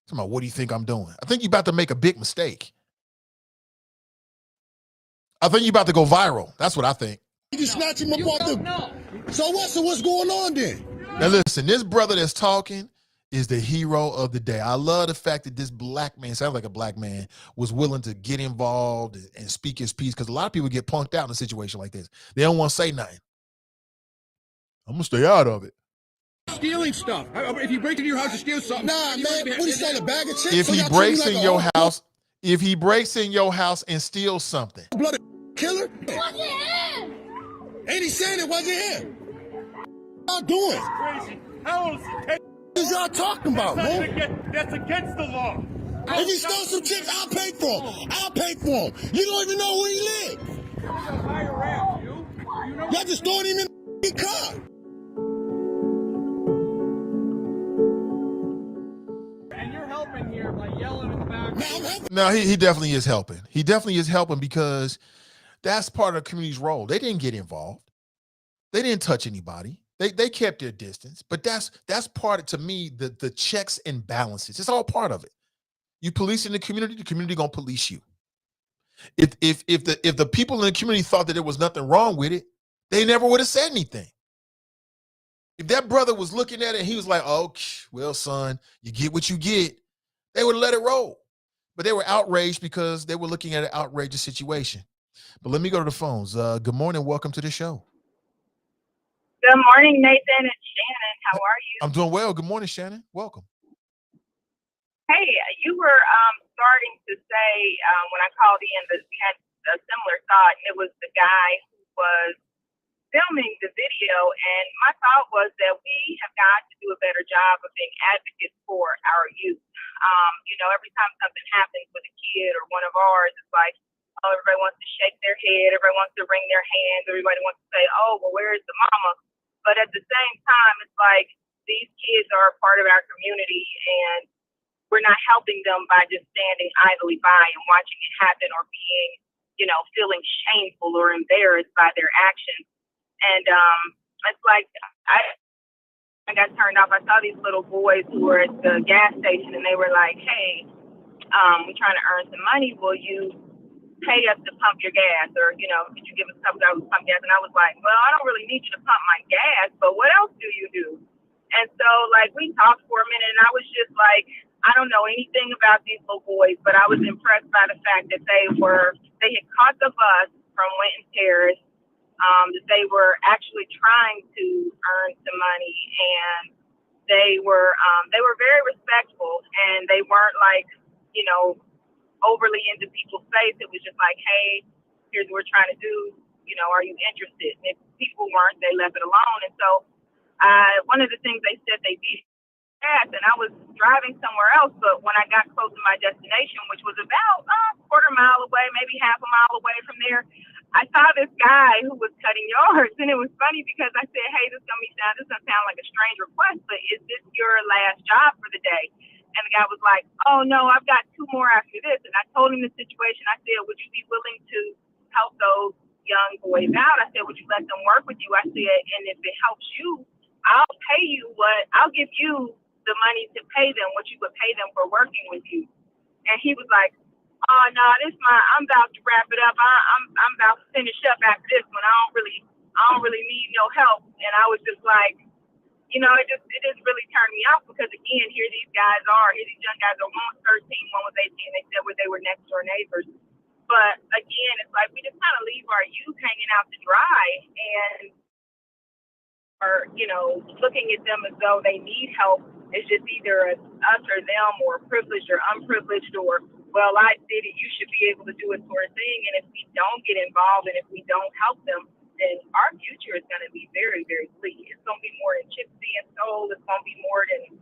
Come on, what do you think I'm doing? I think you're about to make a big mistake. I think you're about to go viral. That's what I think. You just snatch him up off the. So what? So what's going on then? Now listen, this brother that's talking is the hero of the day. I love the fact that this black man, sounds like a black man, was willing to get involved and speak his piece, because a lot of people get punked out in a situation like this. They don't want to say nothing. I'm going to stay out of it. Stealing stuff. If you break into your house to steal something. Nah, man. What he stole a bag of chips? If So he y'all breaks treat me in like your house, if he breaks in your house and steals something. bloody killer? Wasn't him. Ain't he saying it wasn't him? What y'all doing? Crazy. How old is he? What is y'all talking about, man? That's against the law. If he stole some chips, I'll pay for him. I'll pay for him. You don't even know where he lives. Y'all just throwing him in the car. And you're helping here by yelling in the back. Now I'm helping. No, he definitely is helping. He definitely is helping, because that's part of the community's role. They didn't get involved. They didn't touch anybody. They kept their distance. But that's part of, to me, the checks and balances. It's all part of it. You police in the community gonna police you. If the people in the community thought that there was nothing wrong with it, they never would have said anything. If that brother was looking at it and he was like, oh, well, son, you get what you get, they would have let it roll. But they were outraged because they were looking at an outrageous situation. But let me go to the phones. Good morning. Welcome to the show. Good morning, Nathan and Shannon. How are you? I'm doing well. Good morning, Shannon. Welcome. Hey, you were starting to say when I called in that we had a similar thought, and it was the guy who was filming the video. And my thought was that we have got to do a better job of being advocates for our youth. Every time something happens with a kid or one of ours, it's like, oh, everybody wants to shake their head, everybody wants to wring their hands, everybody wants to say, oh, well, where is the mama? But at the same time, it's like these kids are a part of our community, and we're not helping them by just standing idly by and watching it happen or being, feeling shameful or embarrassed by their actions. And it's like I got turned off. I saw these little boys who were at the gas station, and they were like, "Hey, we're trying to earn some money. Will you pay us to pump your gas? Or, could you give us a couple dollars to pump gas?" And I was like, "Well, I don't really need you to pump my gas, but what else do you do?" And so, we talked for a minute, and I was just like, I don't know anything about these little boys, but I was impressed by the fact that they had caught the bus from Winton Terrace, that they were actually trying to earn some money, and they were very respectful, and they weren't overly into people's face. It was just like, "Hey, here's what we're trying to do. Are you interested?" And if people weren't, they left it alone. And so, one of the things they said they did, and I was driving somewhere else, but when I got close to my destination, which was about a quarter mile away, maybe half a mile away from there, I saw this guy who was cutting yards, and it was funny because I said, "Hey, this doesn't sound like a strange request, but is this your last job for the day?" And the guy was like, "Oh no, I've got 2 more after this." And I told him the situation. I said, "Would you be willing to help those young boys out?" I said, "Would you let them work with you?" I said, "And if it helps you, I'll give you the money to pay them what you would pay them for working with you." And he was like, "Oh no, I'm about to wrap it up. I'm about to finish up after this one. I don't really need no help." And I was just like, it just really turned me off because again, here these young guys are, one was 13, one was 18. They said they were next door neighbors. But again, it's like we just kind of leave our youth hanging out to dry and are, looking at them as though they need help. It's just either us or them, or privileged or unprivileged, or, "Well, I did it, you should be able to do it," sort of thing. And if we don't get involved and if we don't help them, then our future is going to be very, very bleak. It's going to be more than chips being stole. It's going to be more than,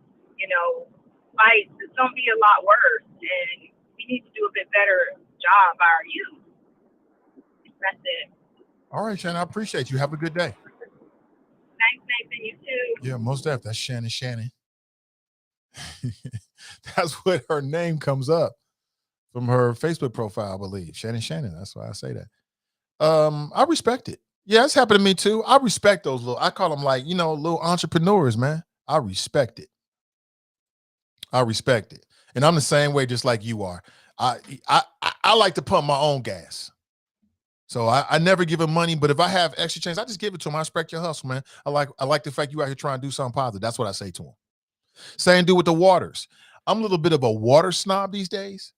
fights. It's going to be a lot worse. And we need to do a bit better job by our youth. That's it. All right, Shannon, I appreciate you. Have a good day. Thanks, Nathan. You too. Yeah, most definitely. That's Shannon. That's what her name comes up from her Facebook profile, I believe. Shannon. That's why I say that. I respect it. Yeah, it's happened to me too. I respect those I call them little entrepreneurs, man. I respect it. And I'm the same way, just like you are. I like to pump my own gas. So I never give him money, but if I have extra change, I just give it to him. I respect your hustle, man. I like the fact you out here trying to do something positive. That's what I say to him. Same do with the waters. I'm a little bit of a water snob these days.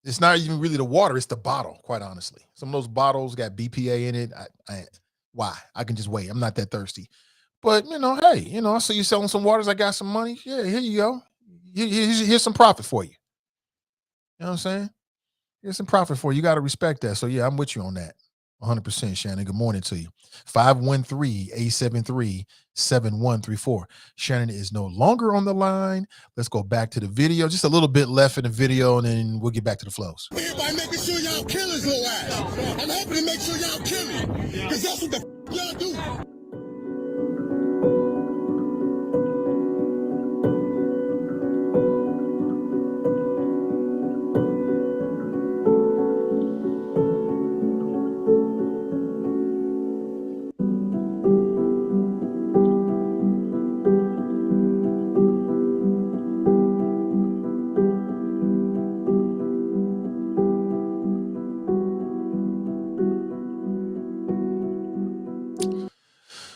It's not even really the water, it's the bottle, quite honestly. Some of those bottles got BPA in it. Why? I can just wait. I'm not that thirsty. But, hey, I see you selling some waters. I got some money. Yeah, here you go. Here's some profit for you. You know what I'm saying? Here's some profit for you. You got to respect that. So, yeah, I'm with you on that. 100%, Shannon. Good morning to you. 513-873-7134. Shannon is no longer on the line. Let's go back to the video. Just a little bit left in the video, and then we'll get back to the flows. Everybody making sure y'all kill his little ass. I'm hoping to make sure y'all kill him. Because that's what the y'all do.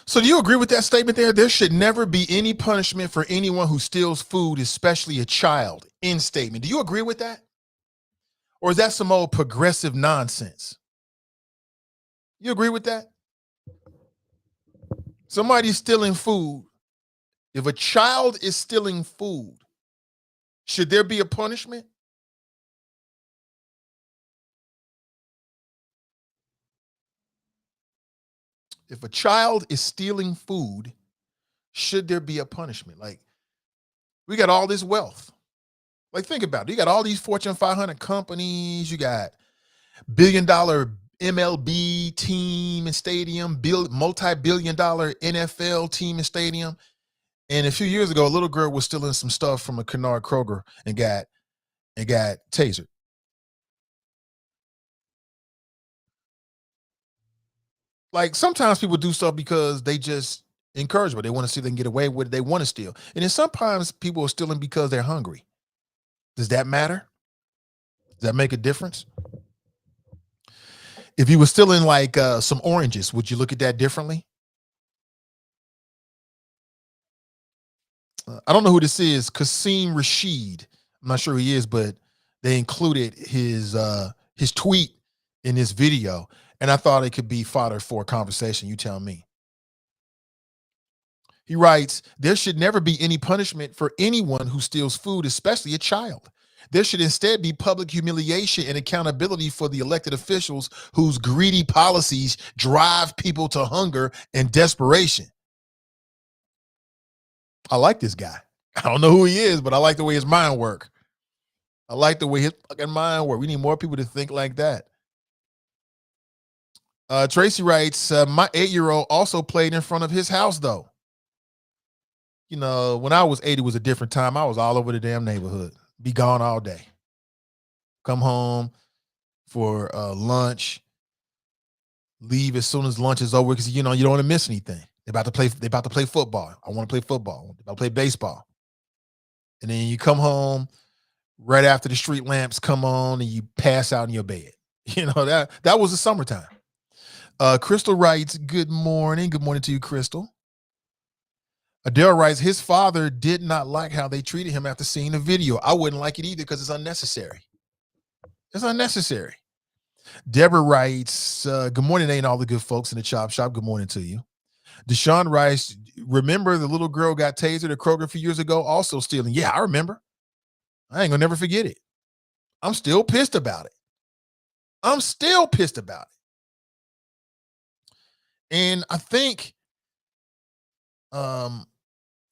So do you agree with that statement there? There should never be any punishment for anyone who steals food, especially a child. End statement. Do you agree with that? Or is that some old progressive nonsense? You agree with that? Somebody's stealing food. If a child is stealing food, should there be a punishment? If a child is stealing food, should there be a punishment? Like, we got all this wealth. Like, think about it. You got all these Fortune 500 companies. You got billion-dollar MLB team and stadium, multi-billion-dollar NFL team and stadium. And a few years ago, a little girl was stealing some stuff from a Kennard Kroger and got tasered. Like sometimes people do stuff because they just encourage it. They want to see if they can get away with it. They want to steal. And then sometimes people are stealing because they're hungry. Does that matter? Does that make a difference? If you were stealing like some oranges, would you look at that differently? I don't know who this is. Kasim Rashid. I'm not sure who he is, but they included his tweet in this video, and I thought it could be fodder for a conversation. You tell me. He writes, there should never be any punishment for anyone who steals food, especially a child. There should instead be public humiliation and accountability for the elected officials whose greedy policies drive people to hunger and desperation. I like this guy. I don't know who he is, but I like the way his mind works. I like the way his fucking mind works. We need more people to think like that. Tracy writes, my 8-year-old also played in front of his house, though. You know, when I was 8, it was a different time. I was all over the damn neighborhood. Be gone all day. Come home for lunch. Leave as soon as lunch is over because, you know, you don't want to miss anything. They're about to play football. I want to play football. They're about to play baseball. And then you come home right after the street lamps come on and you pass out in your bed. You know, that was the summertime. Crystal writes, good morning. Good morning to you, Crystal. Adele writes, his father did not like how they treated him after seeing the video. I wouldn't like it either because it's unnecessary. It's unnecessary. Deborah writes, good morning, Nate, and all the good folks in the chop shop. Good morning to you. Deshaun writes, remember the little girl got tasered at Kroger a few years ago, also stealing. Yeah, I remember. I ain't gonna never forget it. I'm still pissed about it. And I think the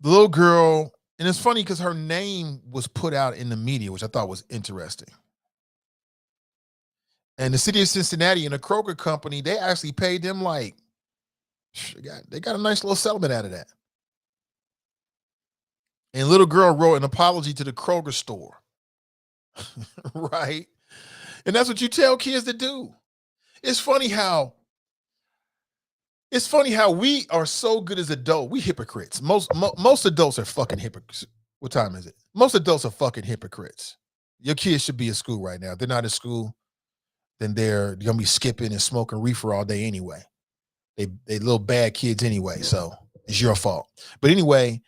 little girl, and it's funny because her name was put out in the media, which I thought was interesting. And the city of Cincinnati and the Kroger company, they actually paid them like, they got a nice little settlement out of that. And little girl wrote an apology to the Kroger store. Right? And that's what you tell kids to do. It's funny how we are so good as adults. We hypocrites. Most adults are fucking hypocrites. What time is it? Most adults are fucking hypocrites. Your kids should be at school right now. If they're not at school, then they're going to be skipping and smoking reefer all day anyway. They little bad kids anyway, so it's your fault. But anyway,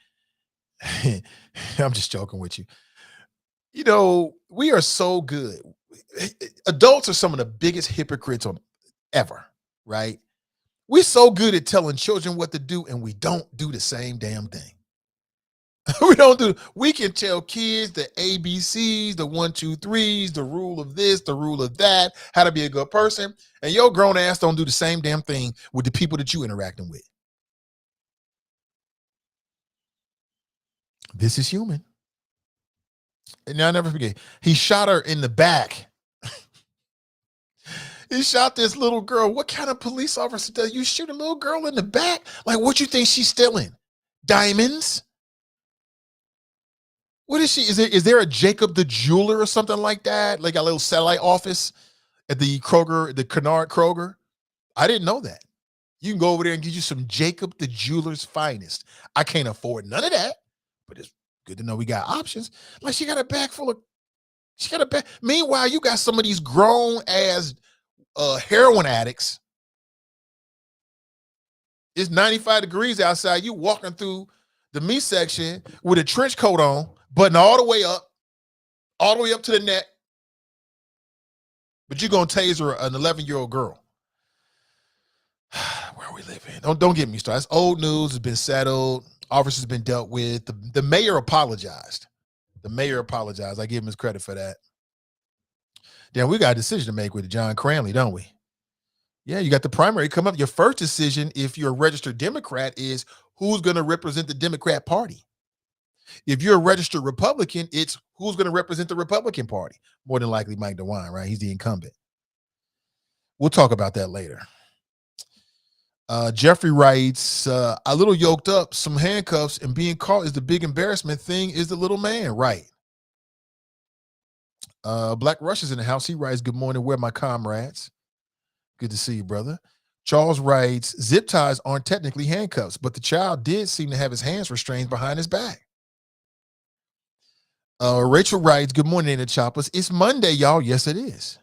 I'm just joking with you. You know, we are so good. Adults are some of the biggest hypocrites ever, right? We're so good at telling children what to do, and we don't do the same damn thing. We can tell kids the ABCs, the 1, 2, 3s, the rule of this, the rule of that, how to be a good person. And your grown ass don't do the same damn thing with the people that you interacting with. This is human. And I'll never forget, he shot her in the back. He shot this little girl. What kind of police officer does you shoot a little girl in the back? Like, what you think she's stealing? Diamonds? What is she? Is there a Jacob the Jeweler or something like that? Like a little satellite office at the Kroger, the Kennard Kroger? I didn't know that. You can go over there and get you some Jacob the Jeweler's finest. I can't afford none of that, but it's good to know we got options. Like she got a bag full of, meanwhile, you got some of these grown ass heroin addicts. It's 95 degrees outside. You walking through the meat section with a trench coat on, button all the way up to the neck. But you're gonna taser an 11-year-old girl. Where are we living? Don't get me started. It's old news. It's been settled. Officers been dealt with. The mayor apologized. I give him his credit for that. Then we got a decision to make with John Cranley, don't we? Yeah, you got the primary come up. Your first decision, if you're a registered Democrat, is who's going to represent the Democrat Party. If you're a registered Republican, it's who's going to represent the Republican Party. More than likely Mike DeWine, right? He's the incumbent. We'll talk about that later. Jeffrey writes, a little yoked up, some handcuffs, and being caught is the big embarrassment thing is the little man, right? Black Rush is in the house. He writes, good morning, where my comrades? Good to see you, brother. Charles writes, zip ties aren't technically handcuffs, but the child did seem to have his hands restrained behind his back. Rachel writes, good morning, the Choppas. It's Monday, y'all. Yes, it is.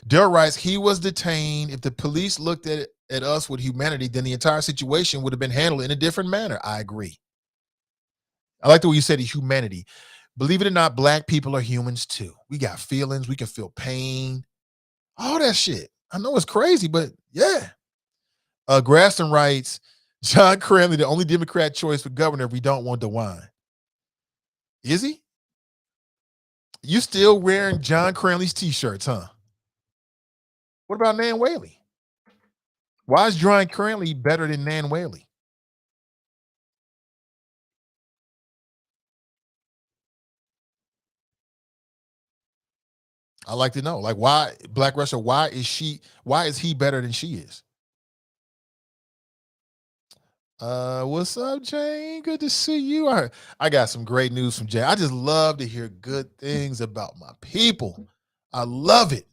Daryl writes, he was detained. If the police looked at us with humanity, then the entire situation would have been handled in a different manner. I agree. I like the way you said humanity. Believe it or not, black people are humans too. We got feelings. We can feel pain. All that shit. I know it's crazy, but yeah. Graston writes, John Cranley, the only Democrat choice for governor if we don't want DeWine. Is he? You still wearing John Cranley's t-shirts, huh? What about Nan Whaley? Why is John Cranley better than Nan Whaley? I like to know, like, why Black Russia? Why is he better than she is? What's up, Jane? Good to see you. I got some great news from Jane. I just love to hear good things about my people. I love it.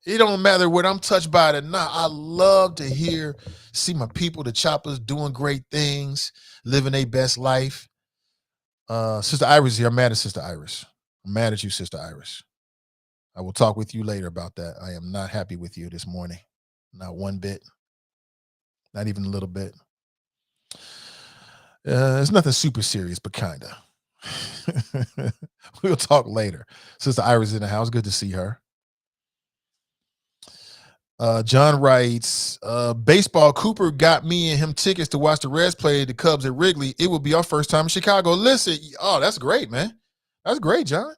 It don't matter what I'm touched by it or not. I love to see my people, the Choppas, doing great things, living their best life. Sister Iris here. I'm mad at Sister Iris. I'm mad at you, Sister Iris. I will talk with you later about that. I am not happy with you this morning. Not one bit. Not even a little bit. It's nothing super serious, but kind of. We'll talk later. Sister Iris in the house. Good to see her. John writes, baseball, Cooper got me and him tickets to watch the Reds play the Cubs at Wrigley. It will be our first time in Chicago. Listen, oh, that's great, man. That's great, John.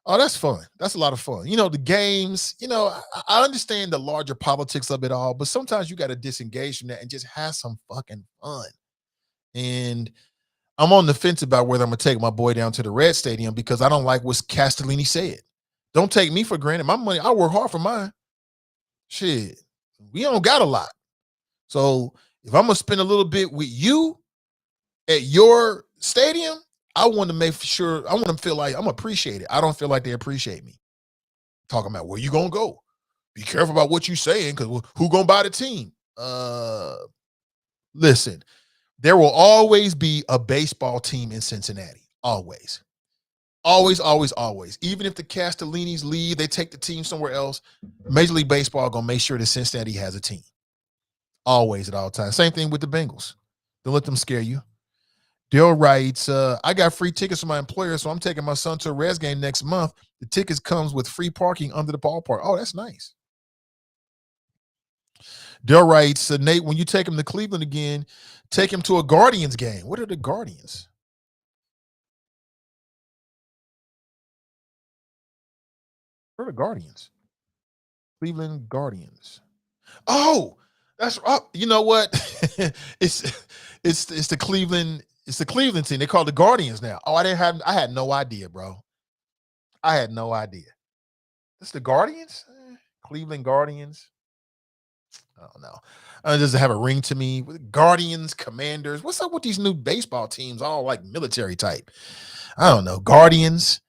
Oh, that's fun. That's a lot of fun. You know, the games, I understand the larger politics of it all, but sometimes you got to disengage from that and just have some fucking fun. And I'm on the fence about whether I'm going to take my boy down to the Red Stadium because I don't like what Castellini said. Don't take me for granted. My money, I work hard for mine. Shit, we don't got a lot. So if I'm going to spend a little bit with you at your stadium, I want to make sure, I want to feel like I'm appreciated. I don't feel like they appreciate me. Talking about where you going to go. Be careful about what you saying because who going to buy the team? Listen, there will always be a baseball team in Cincinnati. Always. Always, always, always. Even if the Castellinis leave, they take the team somewhere else, Major League Baseball going to make sure that Cincinnati has a team. Always, at all times. Same thing with the Bengals. Don't let them scare you. Dale writes, I got free tickets from my employer, so I'm taking my son to a Reds game next month. The tickets comes with free parking under the ballpark. Oh, that's nice. Dale writes, Nate, when you take him to Cleveland again, take him to a Guardians game. What are the Guardians? Where are the Guardians? Cleveland Guardians. Oh, that's you know what? it's the Cleveland. It's the Cleveland team. They call the Guardians now. Oh, I had no idea, bro. I had no idea. It's the Guardians? Cleveland Guardians. I don't know. Does it have a ring to me? Guardians, Commanders. What's up with these new baseball teams? All like military type. I don't know. Guardians.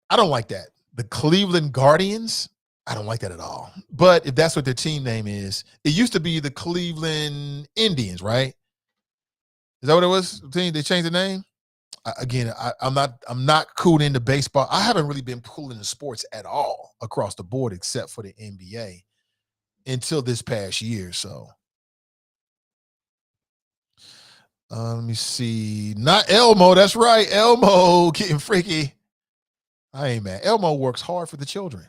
I don't like that. The Cleveland Guardians. I don't like that at all. But if that's what their team name is, it used to be the Cleveland Indians, right? Is that what it was? They changed the name? Again, I'm not cool into baseball. I haven't really been cool into sports at all across the board, except for the NBA until this past year. So let me see. Not Elmo. That's right. Elmo getting freaky. I ain't mad. Elmo works hard for the children.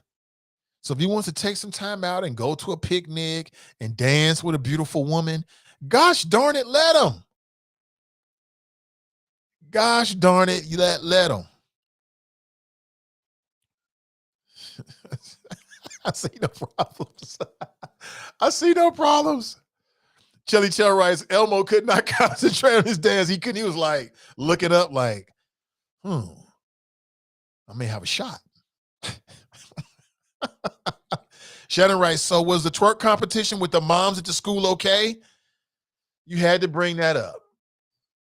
So if he wants to take some time out and go to a picnic and dance with a beautiful woman, gosh darn it, let him. Gosh darn it, you let him. I see no problems. I see no problems. Chelly Chell writes, Elmo could not concentrate on his dance. He couldn't. He was like looking up like, I may have a shot. Shannon writes, so was the twerk competition with the moms at the school okay? You had to bring that up.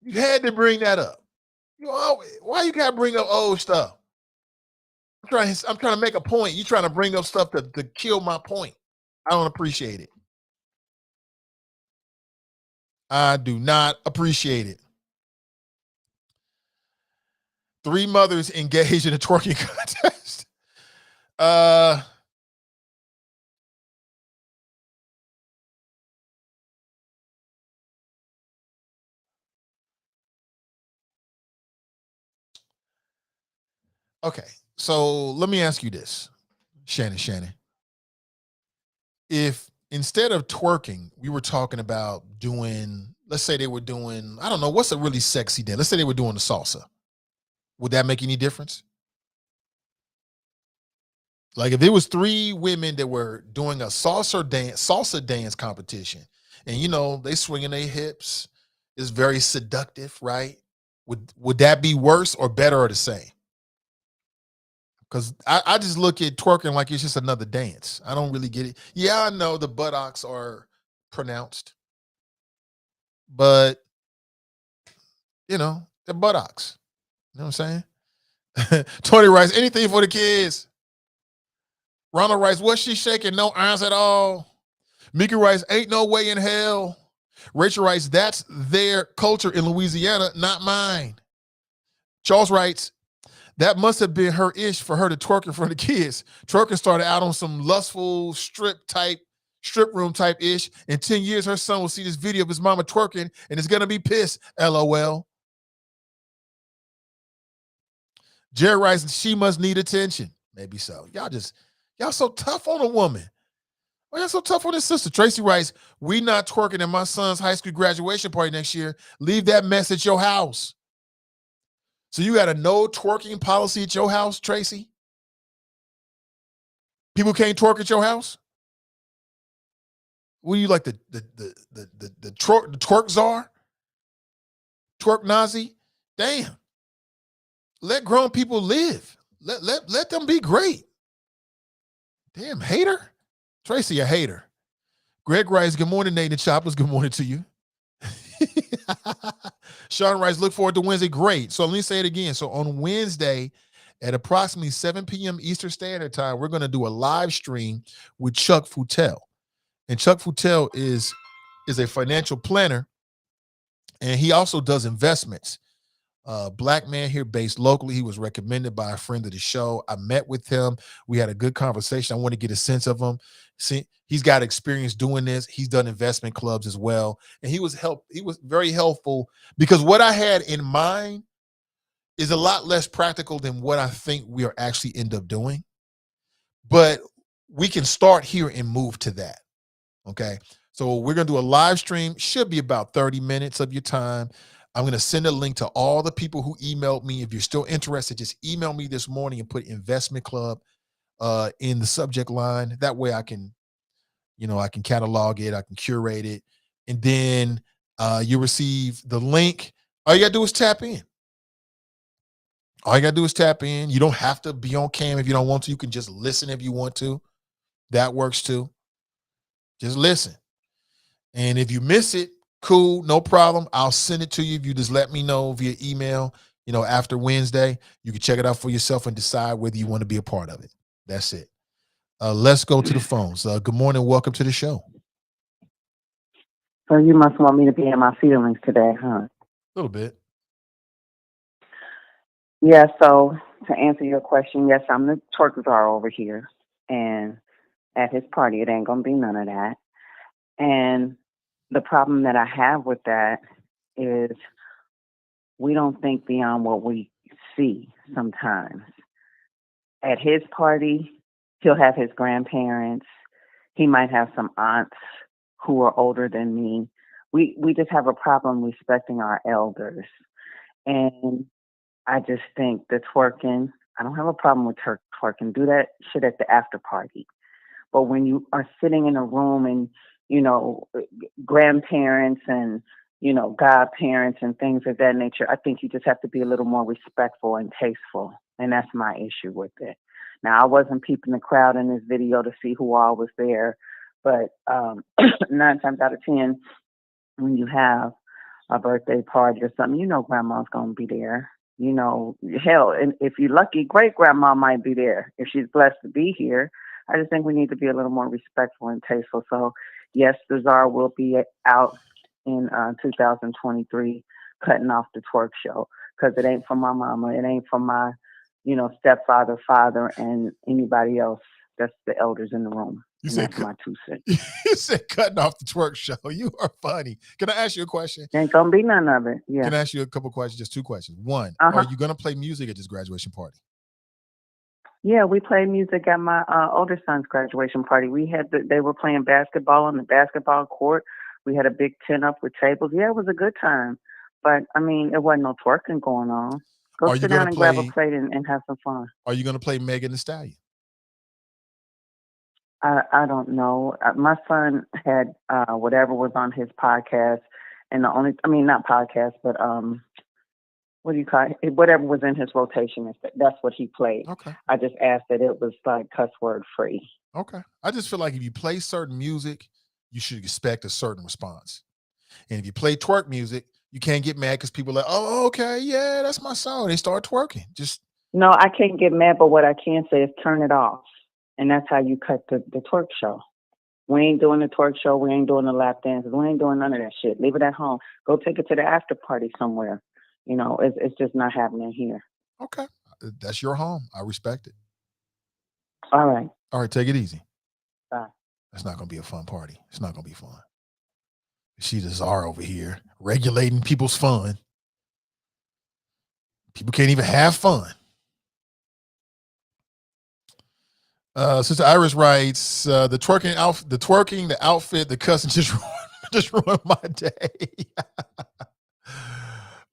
You had to bring that up. Why you gotta bring up old stuff? I'm trying to make a point. You trying to bring up stuff to kill my point. I don't appreciate it. I do not appreciate it. 3 mothers engaged in a twerking contest. Okay, so let me ask you this, Shannon. If instead of twerking, we were talking about doing, let's say they were doing, I don't know, what's a really sexy dance? Let's say they were doing the salsa. Would that make any difference? Like if it was 3 women that were doing a salsa dance competition, and you know they swinging their hips, is very seductive, right? Would that be worse or better or the same? Because I just look at twerking like it's just another dance. I don't really get it. Yeah, I know the buttocks are pronounced, but you know, they're buttocks. You know what I'm saying? Tony writes, anything for the kids. Ronald writes, what's she shaking? No irons at all. Mika writes, ain't no way in hell. Rachel writes, that's their culture in Louisiana, not mine. Charles writes, that must have been her ish for her to twerk in front of the kids. Twerking started out on some lustful strip room type ish. In 10 years, her son will see this video of his mama twerking and is gonna be pissed. LOL. Jerry writes, she must need attention. Maybe so. Y'all so tough on a woman. Why y'all so tough on his sister? Tracy writes, we not twerking at my son's high school graduation party next year. Leave that mess at your house. So you got a no twerking policy at your house, Tracy? People can't twerk at your house? What are you like the twerk czar? Twerk Nazi? Damn. Let grown people live. Let them be great. Damn, hater. Tracy, a hater. Greg writes, good morning, Nathan Choppas. Good morning to you. Sean writes, look forward to Wednesday. Great. So let me say it again. So on Wednesday at approximately 7 p.m. Eastern Standard Time, we're going to do a live stream with Chuck Futel. And Chuck Futel is a financial planner, and he also does investments. Black man here based locally. He was recommended by a friend of the show. I met with him. We had a good conversation. I want to get a sense of him. See, he's got experience doing this. He's done investment clubs as well. And he was very helpful because what I had in mind is a lot less practical than what I think we are actually end up doing. But we can start here and move to that. Okay. So we're going to do a live stream. Should be about 30 minutes of your time. I'm going to send a link to all the people who emailed me. If you're still interested, just email me this morning and put investment club in the subject line. That way I can catalog it. I can curate it. And then you receive the link. All you got to do is tap in. You don't have to be on cam if you don't want to. You can just listen if you want to. That works too. Just listen. And if you miss it, cool, no problem. I'll send it to you if you just let me know via email, after Wednesday. You can check it out for yourself and decide whether you want to be a part of it. That's it. Let's go to the phones. Good morning. Welcome to the show. So you must want me to be in my feelings today, huh? A little bit. Yeah, so to answer your question, yes, I'm the twerk czar over here. And at his party, it ain't going to be none of that. And the problem that I have with that is we don't think beyond what we see sometimes. At his party, he'll have his grandparents. He might have some aunts who are older than me. We just have a problem respecting our elders. And I just think the twerking, I don't have a problem with twerking. Do that shit at the after party. But when you are sitting in a room and grandparents and, godparents and things of that nature, I think you just have to be a little more respectful and tasteful. And that's my issue with it. Now, I wasn't peeping the crowd in this video to see who all was there, but 9 times out of 10, when you have a birthday party or something, grandma's going to be there. Hell, and if you're lucky, great grandma might be there if she's blessed to be here. I just think we need to be a little more respectful and tasteful. So, yes, the czar will be out in 2023 cutting off the twerk show, because it ain't for my mama, it ain't for my, stepfather, father, and anybody else. That's the elders in the room. You and said that's my 2 cents. You said cutting off the twerk show. You are funny. Can I ask you a question? Ain't gonna be none of it. Yeah. Can I ask you a couple questions? Just 2 questions. One, Uh-huh. are you going to play music at this graduation party? Yeah, we played music at my older son's graduation party. They were playing basketball on the basketball court. We had a big tent up with tables. Yeah, it was a good time. But, I mean, it wasn't no twerking going on. Go sit down and grab a plate and have some fun. Are you going to play Megan Thee Stallion? I don't know. My son had whatever was on his podcast, and not podcast, but what do you call it? Whatever was in his rotation, that's what he played. Okay. I just asked that it was like cuss word free. Okay. I just feel like if you play certain music, you should expect a certain response. And if you play twerk music, you can't get mad because people are like, oh, okay, yeah, that's my song. They start twerking. No, I can't get mad, but what I can say is turn it off. And that's how you cut the twerk show. We ain't doing the twerk show. We ain't doing the lap dances. We ain't doing none of that shit. Leave it at home. Go take it to the after party somewhere. It's just not happening here. Okay. That's your home. I respect it. All right. All right, take it easy. Bye. That's not going to be a fun party. It's not going to be fun. She's a czar over here, regulating people's fun. People can't even have fun. Sister Iris writes, the twerking, the outfit, the cussing just ruined my day.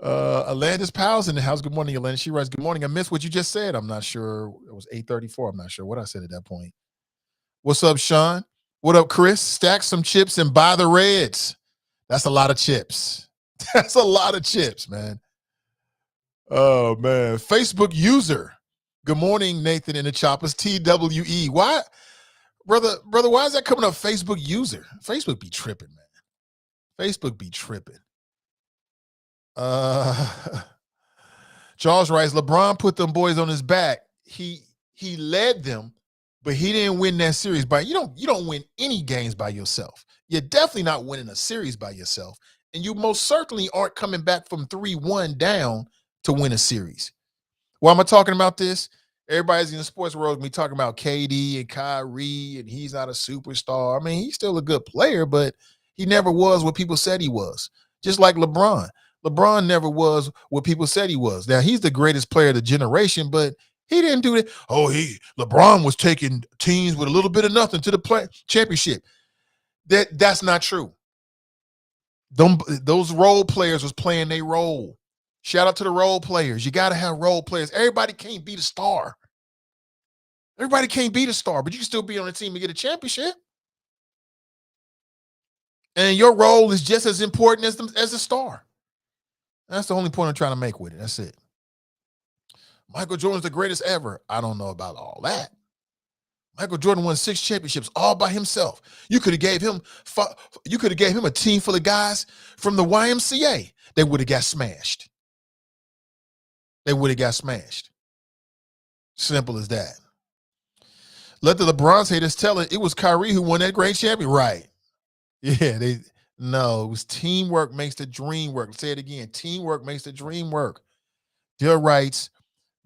Alandis Powell's in the house. Good morning, Alandis. She writes, good morning. I missed what you just said. I'm not sure. It was 8:34. I'm not sure what I said at that point. What's up, Sean? What up, Chris? Stack some chips and buy the Reds. That's a lot of chips. That's a lot of chips, man. Oh, man. Facebook user. Good morning, Nathan and the Choppas. TWE. Why, brother, why is that coming up? Facebook user. Facebook be tripping, man. Facebook be tripping. Charles writes, LeBron put them boys on his back. He led them, but he didn't win that series. You don't win any games by yourself. You're definitely not winning a series by yourself. And you most certainly aren't coming back from 3-1 down to win a series. Why am I talking about this? Everybody's in the sports world me talking about KD and Kyrie, and he's not a superstar. I mean, he's still a good player, but he never was what people said he was. Just like LeBron. LeBron never was what people said he was. Now, he's the greatest player of the generation, but he didn't do that. LeBron was taking teams with a little bit of nothing to the championship. That's not true. Those role players was playing their role. Shout out to the role players. You got to have role players. Everybody can't be the star. Everybody can't be the star, but you can still be on a team and get a championship. And your role is just as important as a star. That's the only point I'm trying to make with it. That's it. Michael Jordan's the greatest ever. I don't know about all that. Michael Jordan won 6 championships all by himself. You could have gave him a team full of guys from the YMCA. They would have got smashed. Simple as that. Let the LeBron haters tell it was Kyrie who won that great champion. Right. Yeah, it was teamwork makes the dream work. Let's say it again. Teamwork makes the dream work. Dill writes,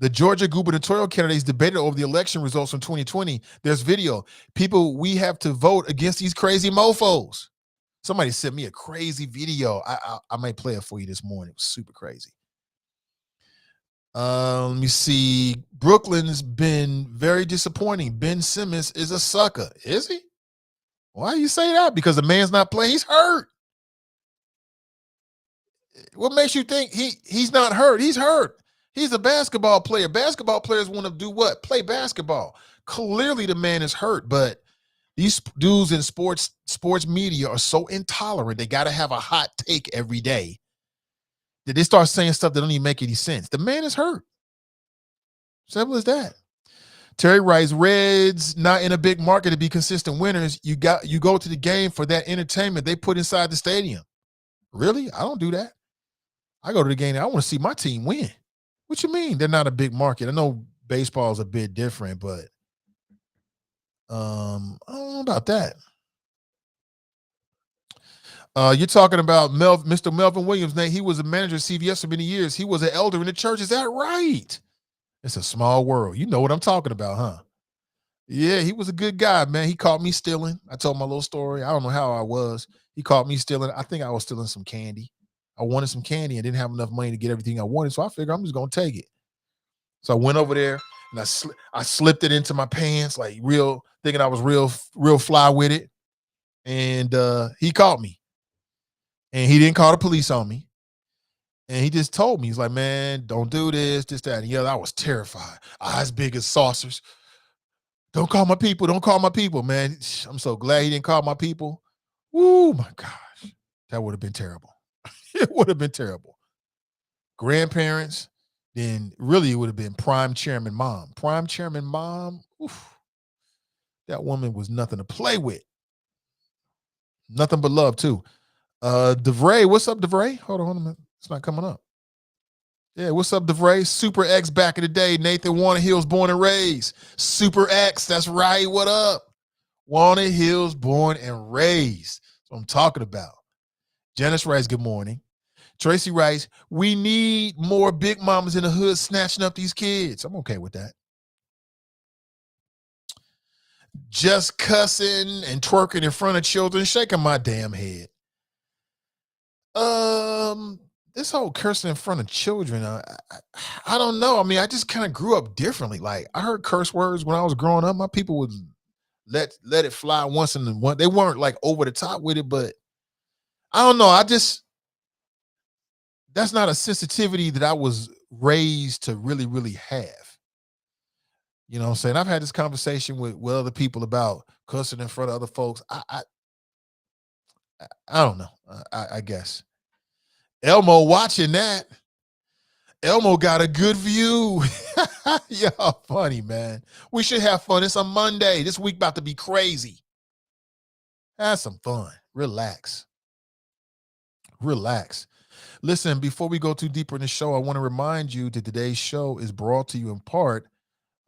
the Georgia gubernatorial candidates debated over the election results from 2020. There's video. People, we have to vote against these crazy mofos. Somebody sent me a crazy video. I might play it for you this morning. It was super crazy. Let me see. Brooklyn's been very disappointing. Ben Simmons is a sucker. Is he? Why do you say that? Because the man's not playing. He's hurt. What makes you think he's not hurt? He's hurt. He's a basketball player. Basketball players want to do what? Play basketball. Clearly the man is hurt, but these dudes in sports media are so intolerant. They got to have a hot take every day. That they start saying stuff that don't even make any sense. The man is hurt. Simple as that. Terry writes, Reds not in a big market to be consistent winners. You go to the game for that entertainment they put inside the stadium. Really? I don't do that. I go to the game and I want to see my team win. What you mean? They're not a big market. I know baseball is a bit different, but I don't know about that. You're talking about Mr. Melvin Williams, Nate. He was a manager of CVS for many years. He was an elder in the church. Is that right? It's a small world. You know what I'm talking about, huh? Yeah, he was a good guy, man. He caught me stealing. I told my little story. I don't know how I was. He caught me stealing. I think I was stealing some candy. I wanted some candy and didn't have enough money to get everything I wanted. So I figured I'm just going to take it. So I went over there and I slipped it into my pants, like real, thinking I was real fly with it. And he caught me. And he didn't call the police on me. And he just told me, he's like, man, don't do this, that, and the other. I was terrified. Eyes big as saucers. Don't call my people. Don't call my people, man. I'm so glad he didn't call my people. Woo, my gosh. That would have been terrible. It would have been terrible. Grandparents, then really it would have been prime chairman mom. Prime chairman mom, oof, that woman was nothing to play with. Nothing but love, too. DeVray, what's up, DeVray? Hold on a minute. It's not coming up. Yeah, what's up, DeVray? Super X back in the day. Nathan Warner Hills, born and raised. Super X, that's right. What up? Warner Hills, born and raised. That's what I'm talking about. Janice writes, good morning. Tracy writes, we need more big mamas in the hood snatching up these kids. I'm okay with that. Just cussing and twerking in front of children, shaking my damn head. This whole cursing in front of children, I don't know. I mean, I just kind of grew up differently. Like, I heard curse words when I was growing up. My people would let it fly once in the one. They weren't like over the top with it, but I don't know. That's not a sensitivity that I was raised to really, really have. You know what I'm saying? I've had this conversation with other people about cussing in front of other folks. I don't know. I guess. Elmo watching that. Elmo got a good view. Y'all funny, man. We should have fun. It's a Monday. This week about to be crazy. Have some fun. Relax. Listen, before we go too deeper in the show, I want to remind you that today's show is brought to you in part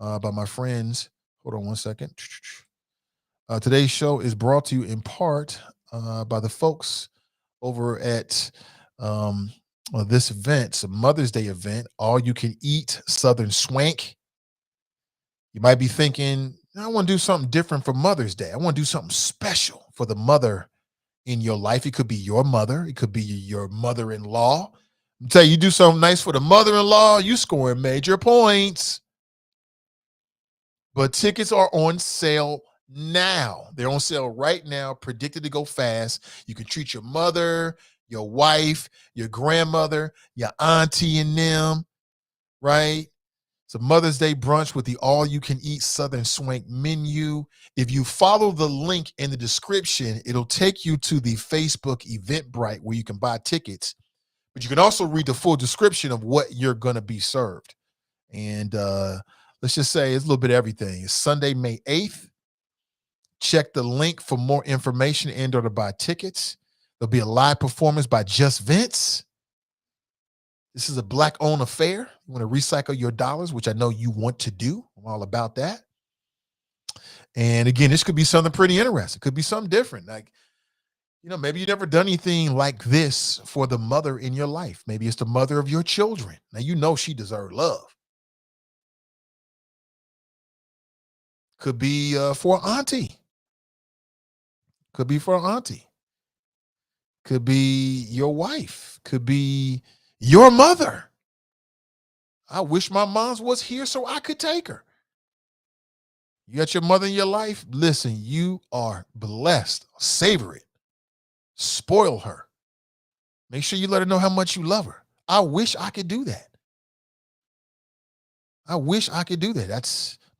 by my friends. Hold on one second. Today's show is brought to you in part by the folks over at this event. It's a Mother's Day event, all you can eat Southern Swank. You might be thinking, I want to do something different for Mother's Day. I want to do something special for the mother in your life. It could be your mother. It could be your mother-in-law. I'm tell you, do something nice for the mother-in-law, you scoring major points. But tickets are on sale now. They're on sale right now, predicted to go fast. You can treat your mother, your wife, your grandmother, your auntie and them, right? It's a Mother's Day brunch with the all-you-can-eat Southern Swank menu. If you follow the link in the description, it'll take you to the Facebook Eventbrite where you can buy tickets. But you can also read the full description of what you're going to be served. And let's just say it's a little bit of everything. It's Sunday, May 8th. Check the link for more information and or to buy tickets. There'll be a live performance by Just Vince. This is a Black-owned affair. You want to recycle your dollars, which I know you want to do. I'm all about that. And again, this could be something pretty interesting. It could be something different. Like, maybe you've never done anything like this for the mother in your life. Maybe it's the mother of your children. Now, she deserves love. Could be for an auntie. Could be for an auntie. Could be your wife. Could be your mother. I wish my mom was here so I could take her. You got your mother in your life? Listen, you are blessed. Savor it. Spoil her. Make sure you let her know how much you love her. I wish I could do that.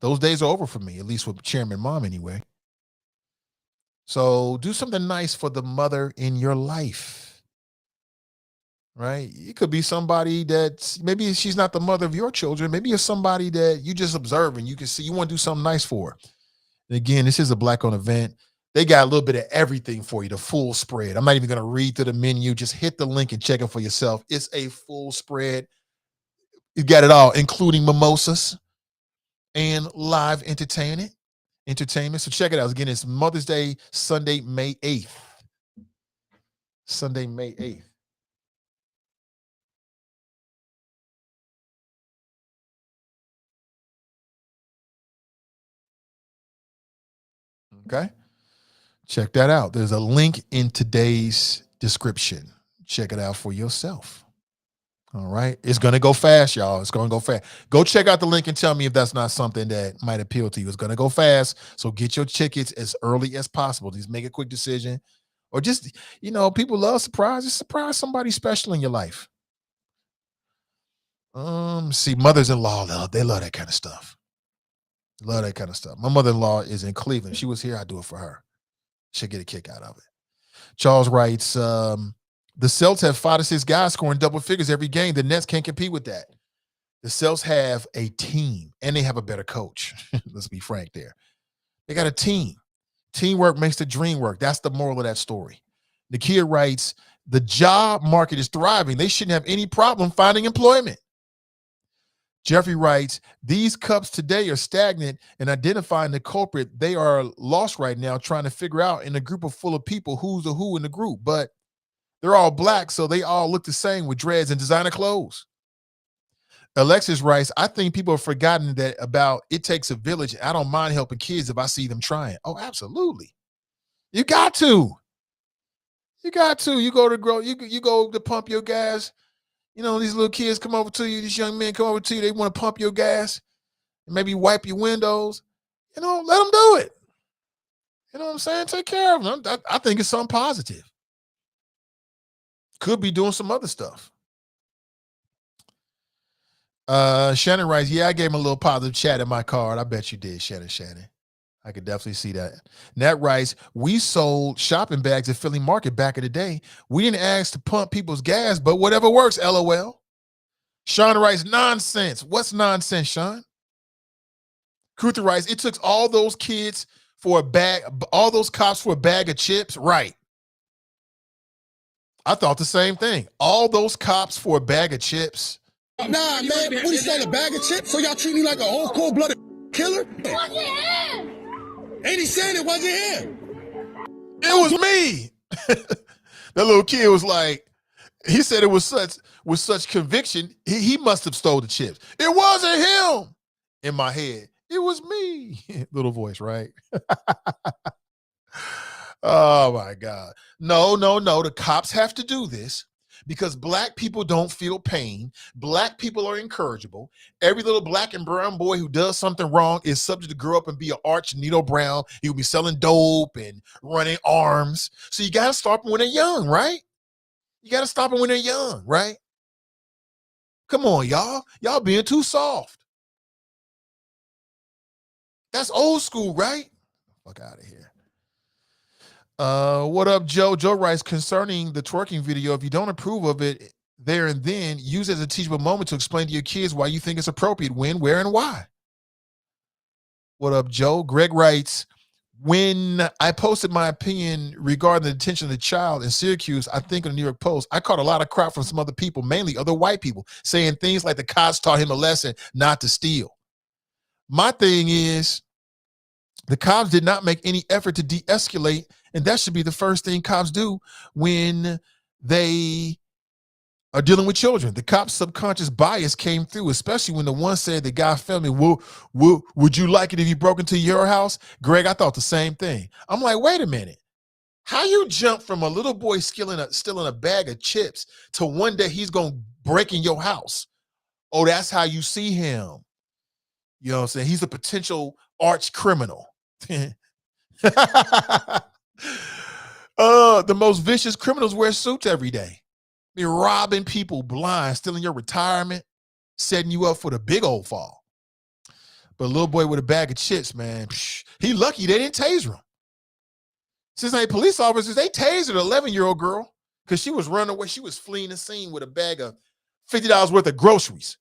Those days are over for me, at least with Chairman Mom anyway. So do something nice for the mother in your life, right? It could be somebody that maybe she's not the mother of your children. Maybe it's somebody that you just observe and you can see you want to do something nice for her. And again, this is a Black-owned event. They got a little bit of everything for you, the full spread. I'm not even going to read through the menu. Just hit the link and check it for yourself. It's a full spread. You got it all, including mimosas and live entertainment. So check it out. Again, it's Mother's Day, Sunday, May 8th. Sunday, May 8th. Okay. Check that out. There's a link in today's description. Check it out for yourself. All right. It's going to go fast, y'all. It's going to go fast. Go check out the link and tell me if that's not something that might appeal to you. It's going to go fast. So get your tickets as early as possible. Just make a quick decision. Or just, people love surprises. Surprise somebody special in your life. See, mothers-in-law, they love that kind of stuff. Love that kind of stuff. My mother-in-law is in Cleveland. She was here. I do it for her. She'll get a kick out of it. Charles writes, the Celtics have 5 to 6 guys scoring double figures every game. The Nets can't compete with that. The Celtics have a team, and they have a better coach. Let's be frank there. They got a team. Teamwork makes the dream work. That's the moral of that story. Nakia writes, the job market is thriving. They shouldn't have any problem finding employment. Jeffrey writes, these cups today are stagnant and identifying the culprit. They are lost right now trying to figure out in a group full of people who's the who in the group. But they're all black, so they all look the same with dreads and designer clothes. Alexis writes, I think people have forgotten that about it takes a village. I don't mind helping kids if I see them trying. Oh, absolutely. You got to. You got to. You go to pump your gas. These little kids come over to you, these young men come over to you, they want to pump your gas, and maybe wipe your windows. Let them do it. You know what I'm saying? Take care of them. I think it's something positive. Could be doing some other stuff. Shannon writes, yeah, I gave him a little positive chat in my card. I bet you did, Shannon. I could definitely see that. Nat writes, we sold shopping bags at Philly Market back in the day. We didn't ask to pump people's gas, but whatever works, LOL. Sean writes, nonsense. What's nonsense, Sean? Kruthi writes, it took all those kids for a bag, all those cops for a bag of chips. Right. I thought the same thing. All those cops for a bag of chips. Nah, man, what you saying, a bag of chips? So y'all treat me like a whole cold-blooded killer? Ain't he saying it wasn't him? It was me. That little kid was like, he said it was such conviction, he must have stole the chips. It wasn't him. In my head, it was me. Little voice, right? Oh my God. No. The cops have to do this because black people don't feel pain. Black people are incorrigible. Every little black and brown boy who does something wrong is subject to grow up and be an arch Nito Brown. He'll be selling dope and running arms. So you got to stop them when they're young, right? You got to stop them when they're young, right? Come on, y'all. Y'all being too soft. That's old school, right? Fuck out of here. What up, Joe? Joe writes, concerning the twerking video, if you don't approve of it there and then, use it as a teachable moment to explain to your kids why you think it's appropriate, when, where, and why. What up, Joe? Greg writes, when I posted my opinion regarding the detention of the child in Syracuse, I think on the New York Post, I caught a lot of crap from some other people, mainly other white people, saying things like the cops taught him a lesson not to steal. My thing is, the cops did not make any effort to de-escalate, and that should be the first thing cops do when they are dealing with children. The cops' subconscious bias came through, especially when the one said the guy filming, would you like it if he broke into your house? Greg, I thought the same thing. I'm like, wait a minute. How you jump from a little boy stealing a bag of chips to one day he's going to break in your house? Oh, that's how you see him. You know what I'm saying? He's a potential arch criminal. The most vicious criminals wear suits every day. They're robbing people blind, stealing your retirement, setting you up for the big old fall. But a little boy with a bag of chips, man, he lucky they didn't taser him. Cincinnati police officers, they tasered an 11-year-old girl because she was running away. She was fleeing the scene with a bag of $50 worth of groceries.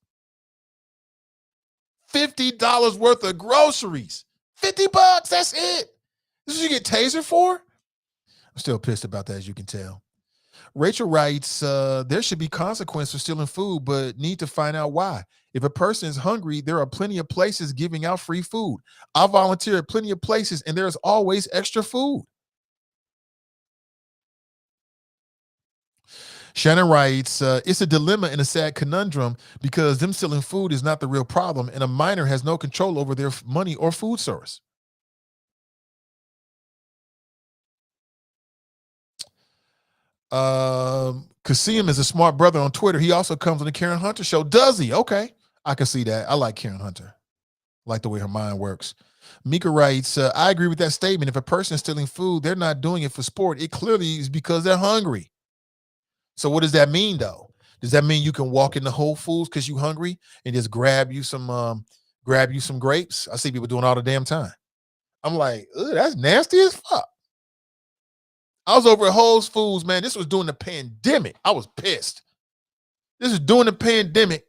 $50 worth of groceries. $50, that's it. This is what you get tasered for? I'm still pissed about that, as you can tell. Rachel writes, there should be consequence for stealing food, but need to find out why. If a person is hungry, there are plenty of places giving out free food. I volunteer at plenty of places, and there's always extra food. Shannon writes, it's a dilemma and a sad conundrum because them selling food is not the real problem, and a minor has no control over their money or food source. Kasim is a smart brother on Twitter. He also comes on the Karen Hunter show. Does he? Okay. I can see that. I like Karen Hunter. I like the way her mind works. Mika writes, I agree with that statement. If a person is stealing food, they're not doing it for sport. It clearly is because they're hungry. So what does that mean, though? Does that mean you can walk into Whole Foods because you're hungry and just grab you some grapes? I see people doing all the damn time. I'm like, that's nasty as fuck. I was over at Whole Foods, man. This was during the pandemic. I was pissed. This is during the pandemic.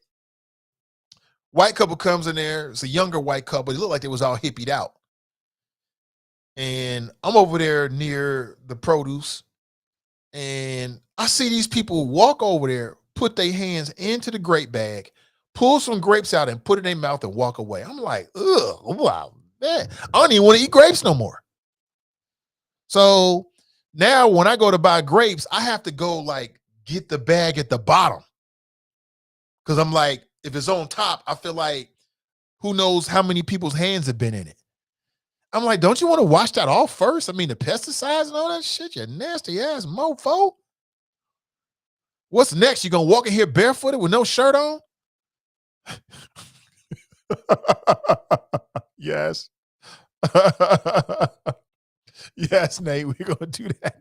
White couple comes in there. It's a younger white couple. It looked like they was all hippied out. And I'm over there near the produce. And I see these people walk over there, put their hands into the grape bag, pull some grapes out and put it in their mouth and walk away. I'm like, ugh, wow, man. I don't even want to eat grapes no more. So now when I go to buy grapes, I have to go like get the bag at the bottom. Because I'm like, if it's on top, I feel like who knows how many people's hands have been in it. I'm like, don't you want to wash that off first? I mean, the pesticides and all that shit, you nasty ass mofo. What's next? You gonna walk in here barefooted with no shirt on? Yes. Yes, Nate, we're gonna do that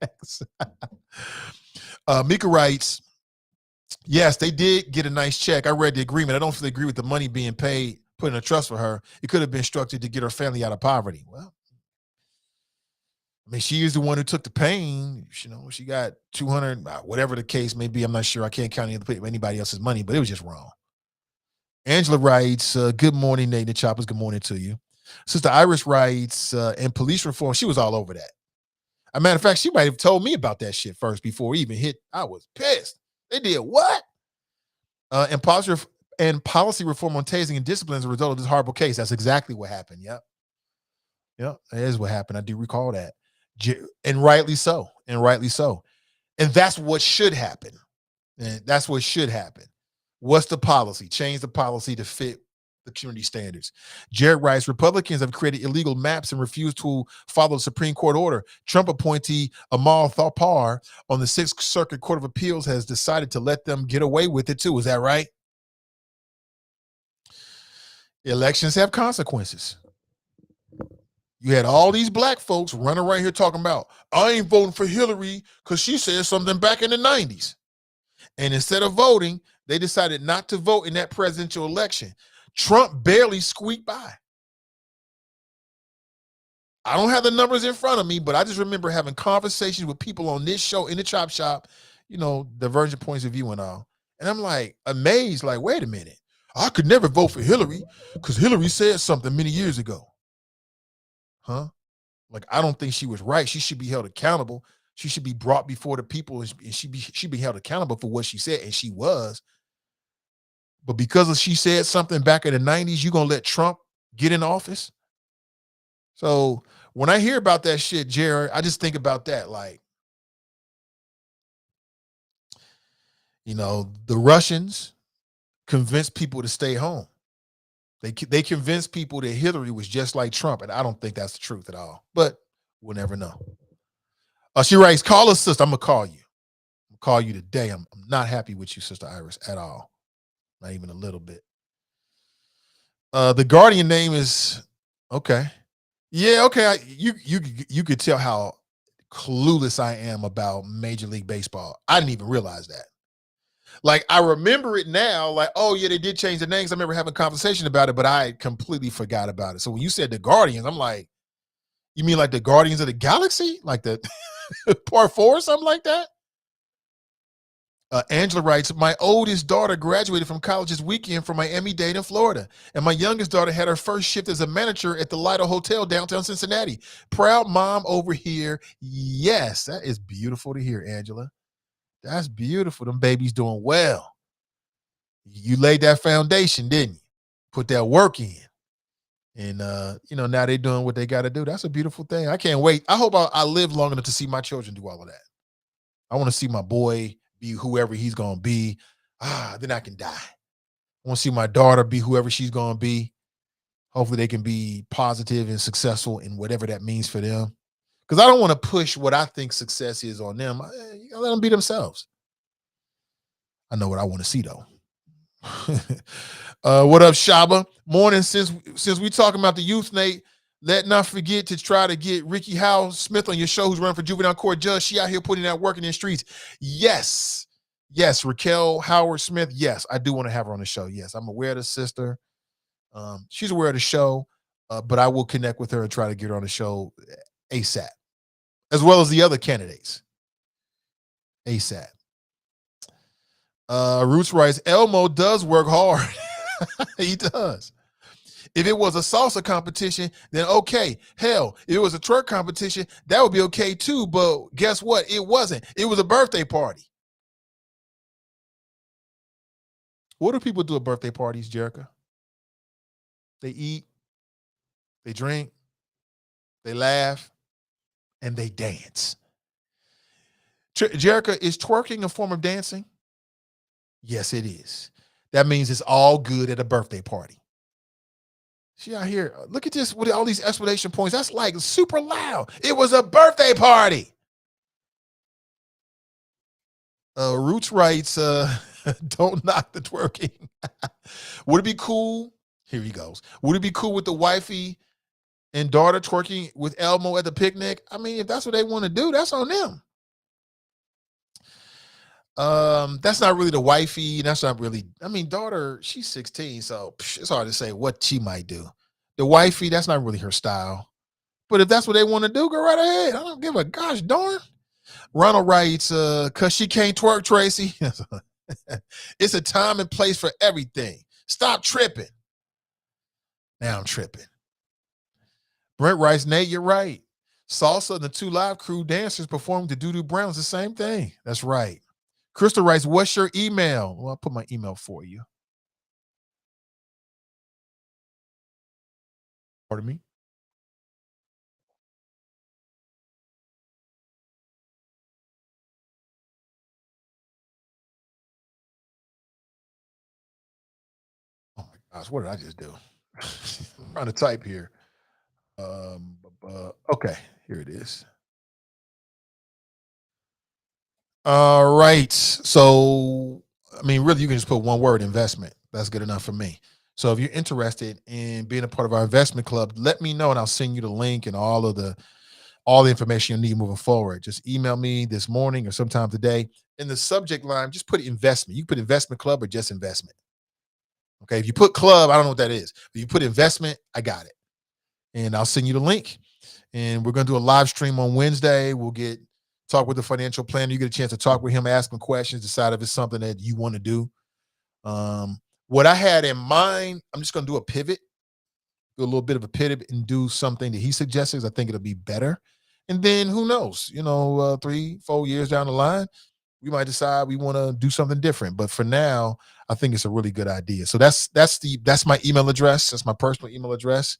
next. Mika writes, yes, they did get a nice check. I read the agreement. I don't fully agree with the money being paid, put in a trust for her. It could have been structured to get her family out of poverty. Well, I mean, she is the one who took the pain. You know, she got 200, whatever the case may be. I'm not sure. I can't count anybody else's money, but it was just wrong. Angela writes, good morning, Nathan Choppas. Good morning to you. Sister Iris writes, and police reform, she was all over that. As a matter of fact, she might have told me about that shit first before it even hit. I was pissed. They did what? And policy reform on tasing and discipline as a result of this horrible case. That's exactly what happened. Yep. Yep. That is what happened. I do recall that. And rightly so. And rightly so. And that's what should happen. And that's what should happen. What's the policy? Change the policy to fit the community standards. Jared writes, Republicans have created illegal maps and refused to follow the Supreme Court order. Trump appointee Amal Thapar on the Sixth Circuit Court of Appeals has decided to let them get away with it too. Is that right? Elections have consequences. You had all these black folks running around here talking about, I ain't voting for Hillary because she said something back in the 90s. And instead of voting, they decided not to vote in that presidential election. Trump barely squeaked by. I don't have the numbers in front of me, but I just remember having conversations with people on this show in the Chop Shop, you know, divergent points of view and all. And I'm like amazed, like, wait a minute. I could never vote for Hillary because Hillary said something many years ago. Huh? Like, I don't think she was right. She should be held accountable. She should be brought before the people and she be held accountable for what she said, and she was. But because she said something back in the 90s, you're going to let Trump get in office? So when I hear about that shit, Jared, I just think about that. Like, you know, the Russians convinced people to stay home. They convinced people that Hillary was just like Trump, and I don't think that's the truth at all. But we'll never know. She writes, call us, sister. I'm going to call you. I'm going to call you today. I'm not happy with you, Sister Iris, at all. Not even a little bit. The Guardian name is, okay. Yeah, okay. You could tell how clueless I am about Major League Baseball. I didn't even realize that. Like, I remember it now, like, oh, yeah, they did change the names. I remember having a conversation about it, but I completely forgot about it. So when you said the Guardians, I'm like, you mean like the Guardians of the Galaxy? Like the Part 4 or something like that? Angela writes, my oldest daughter graduated from college this weekend from Miami-Dade in Florida. And my youngest daughter had her first shift as a manager at the Lido Hotel downtown Cincinnati. Proud mom over here. Yes, that is beautiful to hear, Angela. That's beautiful. Them babies doing well. You laid that foundation, didn't you? Put that work in. And, you know, now they're doing what they got to do. That's a beautiful thing. I can't wait. I hope I live long enough to see my children do all of that. I want to see my boy be whoever he's gonna be. Then I can die. I want to see my daughter be whoever she's gonna be. Hopefully they can be positive and successful in whatever that means for them. Because I don't want to push what I think success is on them. You gotta let them be themselves. I know what I want to see though. What up, Shaba? Morning. Since we talking about the youth, Nate, let not forget to try to get Ricky Howell Smith on your show, who's running for juvenile court judge. She out here putting that work in the streets. Yes, Raquel Howard Smith. Yes, I do want to have her on the show. Yes, I'm aware of the sister. She's aware of the show, but I will connect with her and try to get her on the show ASAP, as well as the other candidates. ASAP. Roots writes, Elmo does work hard. He does. If it was a salsa competition, then okay. Hell, if it was a twerk competition, that would be okay too. But guess what? It wasn't. It was a birthday party. What do people do at birthday parties, Jerica? They eat, they drink, they laugh, and they dance. Jerica, is twerking a form of dancing? Yes, it is. That means it's all good at a birthday party. She out here, look at this with all these exclamation points. That's like super loud. It was a birthday party. Roots writes, don't knock the twerking. Would it be cool? Here he goes. Would it be cool with the wifey and daughter twerking with Elmo at the picnic? I mean, if that's what they want to do, that's on them. That's not really the wifey. That's not really, I mean, daughter, she's 16, so it's hard to say what she might do. The wifey, that's not really her style. But if that's what they want to do, go right ahead. I don't give a gosh darn. Ronald writes, cause she can't twerk, Tracy. It's a time and place for everything. Stop tripping. Now I'm tripping. Brent writes, Nate, you're right. Salsa and the two live crew dancers performing to Doo-Doo Brown is the same thing. That's right. Crystal writes, what's your email? Well, I'll put my email for you. Pardon me? Oh my gosh, what did I just do? I'm trying to type here. Okay, here it is. All right. So, I mean, really, you can just put one word, investment. That's good enough for me. So if you're interested in being a part of our investment club, let me know and I'll send you the link and all the information you'll need moving forward. Just email me this morning or sometime today. In the subject line, just put investment. You can put investment club or just investment. Okay. If you put club, I don't know what that is. If you put investment, I got it. And I'll send you the link. And we're going to do a live stream on Wednesday. We'll talk with the financial planner. You get a chance to talk with him, ask him questions, decide if it's something that you want to do. What I had in mind, I'm just going to do a pivot, do a little bit of a pivot and do something that he suggested. I think it'll be better. And then who knows, 3-4 years down the line, we might decide we want to do something different. But for now, I think it's a really good idea. So that's my email address. That's my personal email address.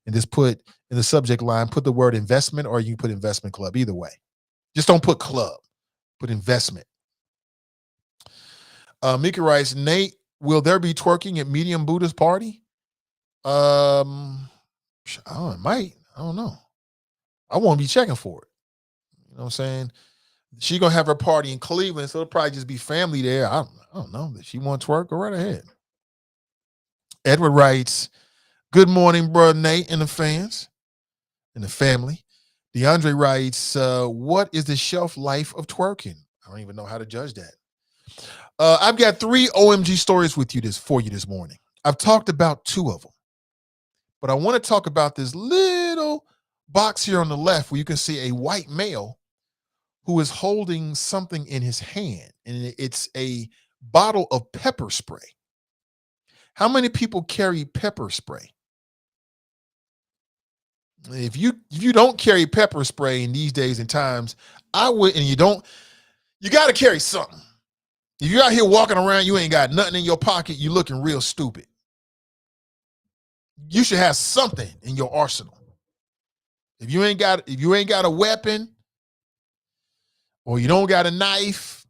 And just put in the subject line, put the word investment, or you can put investment club, either way. Just don't put club, put investment. Mika writes, Nate, will there be twerking at Medium Buddha's party? It might. I don't know. I won't be checking for it. You know what I'm saying? She gonna have her party in Cleveland, so it'll probably just be family there. I don't know. If she want to twerk, go right ahead. Edward writes, good morning, brother Nate and the fans and the family. DeAndre writes, what is the shelf life of twerking? I don't even know how to judge that. I've got 3 OMG stories for you this morning. I've talked about 2 of them, but I want to talk about this little box here on the left where you can see a white male who is holding something in his hand, and it's a bottle of pepper spray. How many people carry pepper spray? If you don't carry pepper spray in these days and times, I would, and you got to carry something. If you're out here walking around, you ain't got nothing in your pocket, you're looking real stupid. You should have something in your arsenal. If you ain't got a weapon, or you don't got a knife,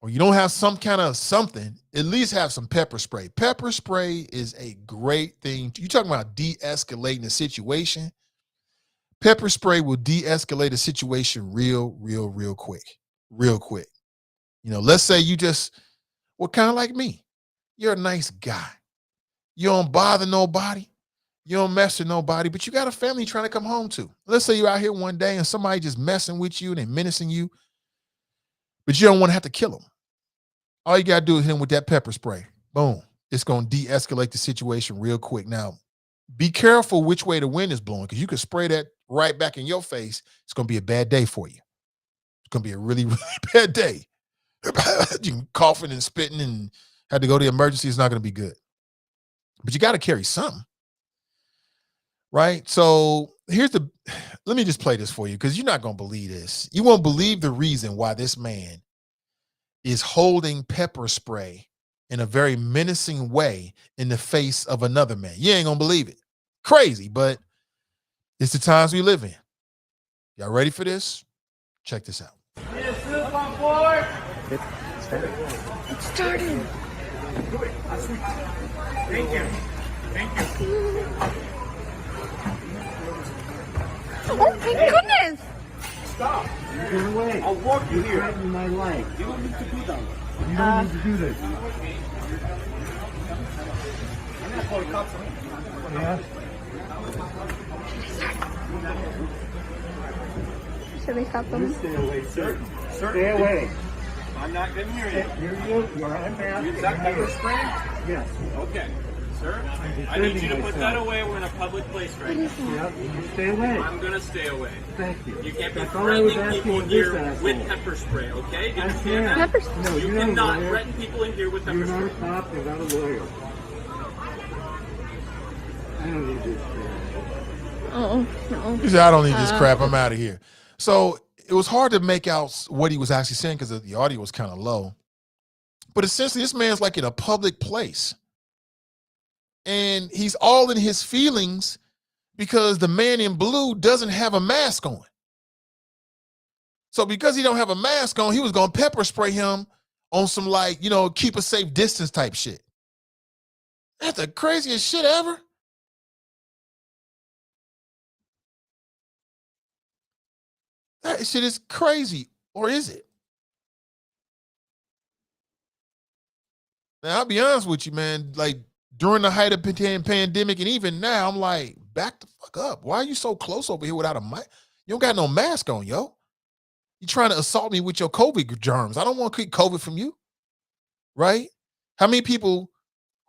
or you don't have some kind of something, at least have some pepper spray. Pepper spray is a great thing. You talking about de-escalating the situation. Pepper spray will de-escalate a situation real quick. Real quick. You know, let's say you just, well, kind of like me. You're a nice guy. You don't bother nobody. You don't mess with nobody, but you got a family trying to come home to. Let's say you're out here one day and somebody just messing with you and they're menacing you, but you don't want to have to kill them. All you got to do is hit them with that pepper spray. Boom. It's going to de-escalate the situation real quick. Now, be careful which way the wind is blowing, because you could spray that right back in your face. It's going to be a bad day for you. It's going to be a really bad day. You coughing and spitting and had to go to the emergency. It's not going to be good. But you got to carry something. Right? So let me just play this for you, because you're not going to believe this. You won't believe the reason why this man is holding pepper spray in a very menacing way in the face of another man. You ain't going to believe it. Crazy, but it's the times we live in. Y'all ready for this? Check this out. Soup on board. It started. Thank you. Thank you. Oh my goodness! Stop. Get away. I'll walk you You're here. threatening my life. You don't need to do that. You don't need to do this. I'm not calling cops on you. Yeah? Should we stop them? You stay away, sir. Sir, Stay away. I'm not going to hear you. You're unmasked. Is that pepper spray? Yes. Okay. Sir, I need you to put that away. We're in a public place right now. Yeah, you stay away. I'm going to stay away. Thank you. You can't be That's all I was threatening people in asking here this asshole. with pepper spray, okay? Do you I understand can't. that? No, You you're not a cannot lawyer. threaten people in here with pepper You're not a spray. cop. You're not a lawyer. I don't need this. Oh, no. He said, I don't need this crap. I'm out of here. So it was hard to make out what he was actually saying because the audio was kind of low. But essentially, this man's like in a public place. And he's all in his feelings because the man in blue doesn't have a mask on. So because he don't have a mask on, he was going to pepper spray him on some, like, keep a safe distance type shit. That's the craziest shit ever. That shit is crazy. Or is it? Now, I'll be honest with you, man. Like, during the height of the pandemic and even now, I'm like, back the fuck up. Why are you so close over here without a mic? You don't got no mask on, yo. You trying to assault me with your COVID germs. I don't want to keep COVID from you, right? How many people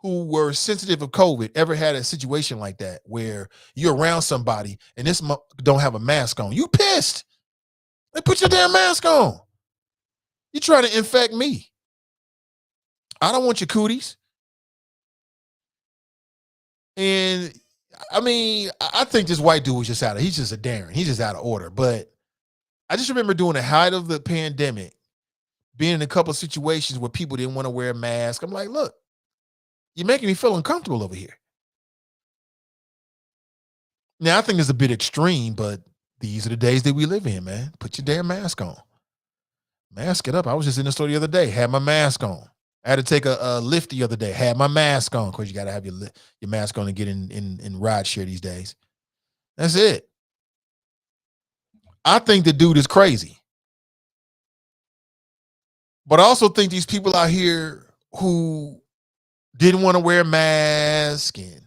who were sensitive of COVID ever had a situation like that where you're around somebody and this don't have a mask on? You pissed. They put your damn mask on. You trying to infect me. I don't want your cooties. And I mean, I think this white dude was just he's just a Darren. He's just out of order. But I just remember during the height of the pandemic, being in a couple of situations where people didn't want to wear a mask. I'm like, look, you're making me feel uncomfortable over here. Now, I think it's a bit extreme, but these are the days that we live in, man. Put your damn mask on. Mask it up. I was just in the store the other day, had my mask on. I had to take a lift the other day, had my mask on, because you got to have your mask on to get in ride share these days. That's it. I think the dude is crazy. But I also think these people out here who didn't want to wear a mask and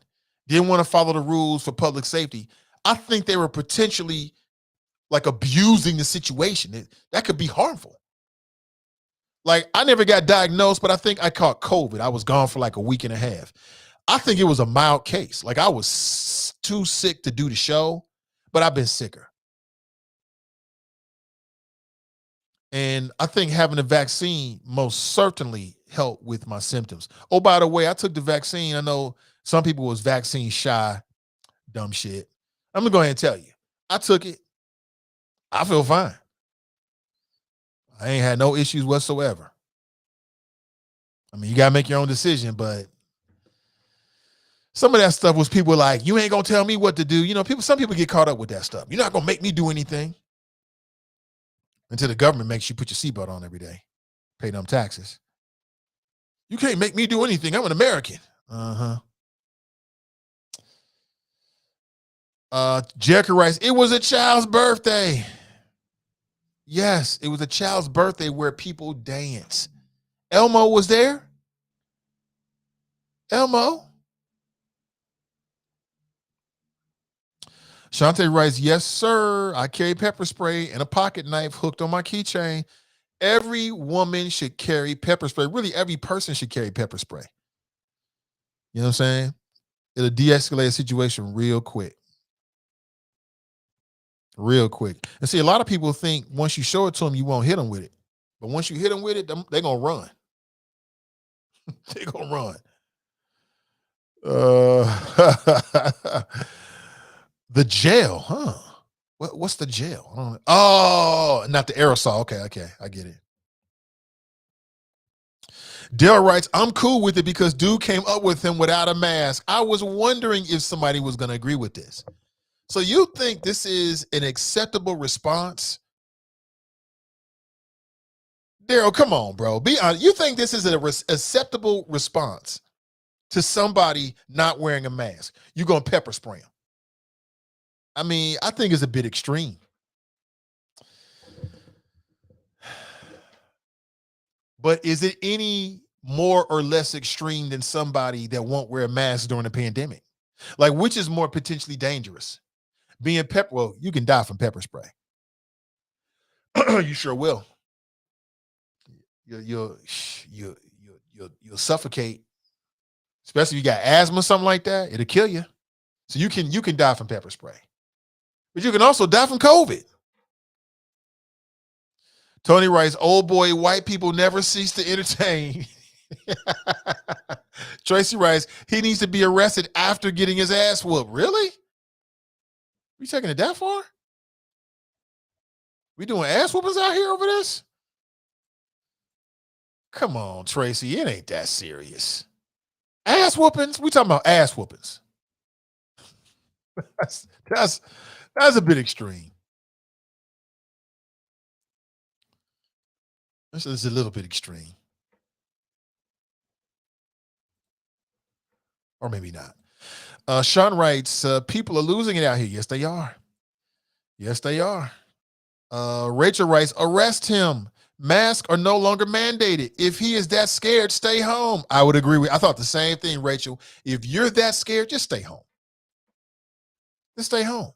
didn't want to follow the rules for public safety, I think they were potentially like abusing the situation. That could be harmful. Like, I never got diagnosed, but I think I caught COVID. I was gone for like a week and a half. I think it was a mild case. Like, I was too sick to do the show, but I've been sicker. And I think having the vaccine most certainly helped with my symptoms. Oh, by the way, I took the vaccine. I know some people was vaccine shy, dumb shit. I'm going to go ahead and tell you. I took it. I feel fine. I ain't had no issues whatsoever. I mean, you got to make your own decision, but some of that stuff was people like, you ain't going to tell me what to do. Some people get caught up with that stuff. You're not going to make me do anything until the government makes you put your seatbelt on every day. Pay them taxes. You can't make me do anything. I'm an American. Jericho writes, it was a child's birthday. Yes, it was a child's birthday where people dance. Elmo was there. Elmo. Shante writes, yes, sir. I carry pepper spray and a pocket knife hooked on my keychain. Every woman should carry pepper spray. Really, every person should carry pepper spray. You know what I'm saying? It'll de-escalate a situation real quick. Real quick. And see, a lot of people think once you show it to them, you won't hit them with it. But once you hit them with it, they're going to run. They're going to run. The gel, huh? What's the gel? I don't know. Oh, not the aerosol. Okay, I get it. Dale writes, I'm cool with it because dude came up with him without a mask. I was wondering if somebody was going to agree with this. So you think this is an acceptable response? Daryl, come on, bro. Be honest. You think this is an acceptable response to somebody not wearing a mask? You're going to pepper spray them. I mean, I think it's a bit extreme. But is it any more or less extreme than somebody that won't wear a mask during the pandemic? Like, which is more potentially dangerous? Well, you can die from pepper spray. You sure will. You'll suffocate, especially if you got asthma or something like that. It'll kill you. So you can die from pepper spray. But you can also die from COVID. Tony writes, old boy, white people never cease to entertain. Tracy writes, he needs to be arrested after getting his ass whooped. Really? We taking it that far? We doing ass whoopings out here over this? Come on, Tracy. It ain't that serious. Ass whoopings? We talking about ass whoopings. That's a bit extreme. This is a little bit extreme. Or maybe not. Sean writes, people are losing it out here. Yes, they are. Yes, they are. Rachel writes, arrest him. Masks are no longer mandated. If he is that scared, stay home. I would agree with. I thought the same thing, Rachel. If you're that scared, just stay home. Just stay home.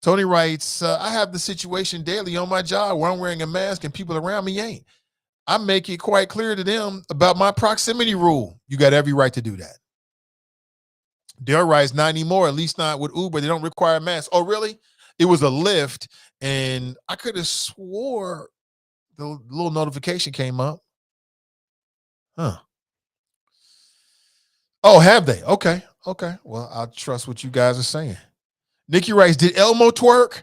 Tony writes, I have the situation daily on my job where I'm wearing a mask and people around me ain't. I make it quite clear to them about my proximity rule. You got every right to do that. Dale writes, not anymore, at least not with Uber. They don't require masks. Oh, really? It was a Lyft, and I could have swore the little notification came up. Huh. Oh, have they? Okay. Well, I'll trust what you guys are saying. Nikki writes, did Elmo twerk?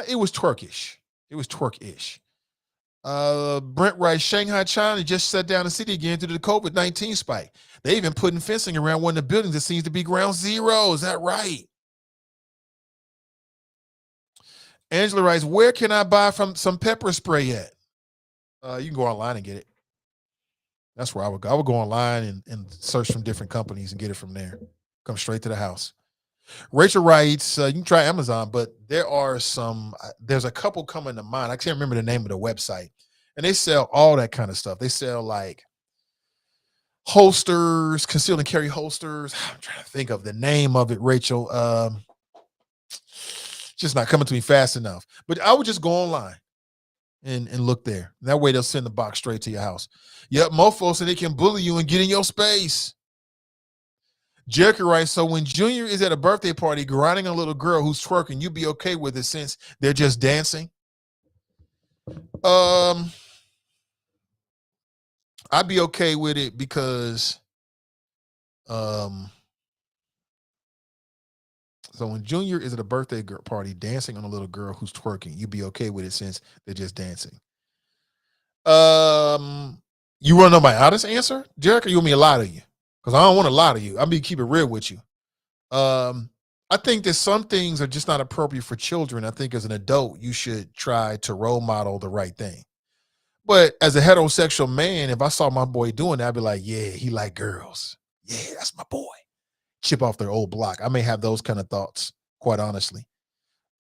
It was twerkish. It was twerk-ish. Brent writes, Shanghai, China just shut down the city again due to the COVID-19 spike. They even putting fencing around one of the buildings that seems to be ground zero. Is that right? Angela writes, where can I buy from some pepper spray at? You can go online and get it. That's where I would go. I would go online and search from different companies and get it from there. Come straight to the house. Rachel writes, you can try Amazon, but there's a couple coming to mind. I can't remember the name of the website. And they sell all that kind of stuff. They sell like holsters, conceal and carry holsters. I'm trying to think of the name of it, Rachel. Just not coming to me fast enough. But I would just go online and look there. That way they'll send the box straight to your house. Yep, mofo, so they can bully you and get in your space. Jericho writes, so when Junior is at a birthday party grinding a little girl who's twerking, you be okay with it since they're just dancing? I'd be okay with it because so when Junior is at a birthday party dancing on a little girl who's twerking, you'd be okay with it since they're just dancing. You want to know my honest answer, Jericho? You want me to lie to you? Because I don't want to lie to you. I'm going to keep it real with you. I think that some things are just not appropriate for children. I think as an adult, you should try to role model the right thing. But as a heterosexual man, if I saw my boy doing that, I'd be like, yeah, he like girls. Yeah, that's my boy. Chip off their old block. I may have those kind of thoughts, quite honestly.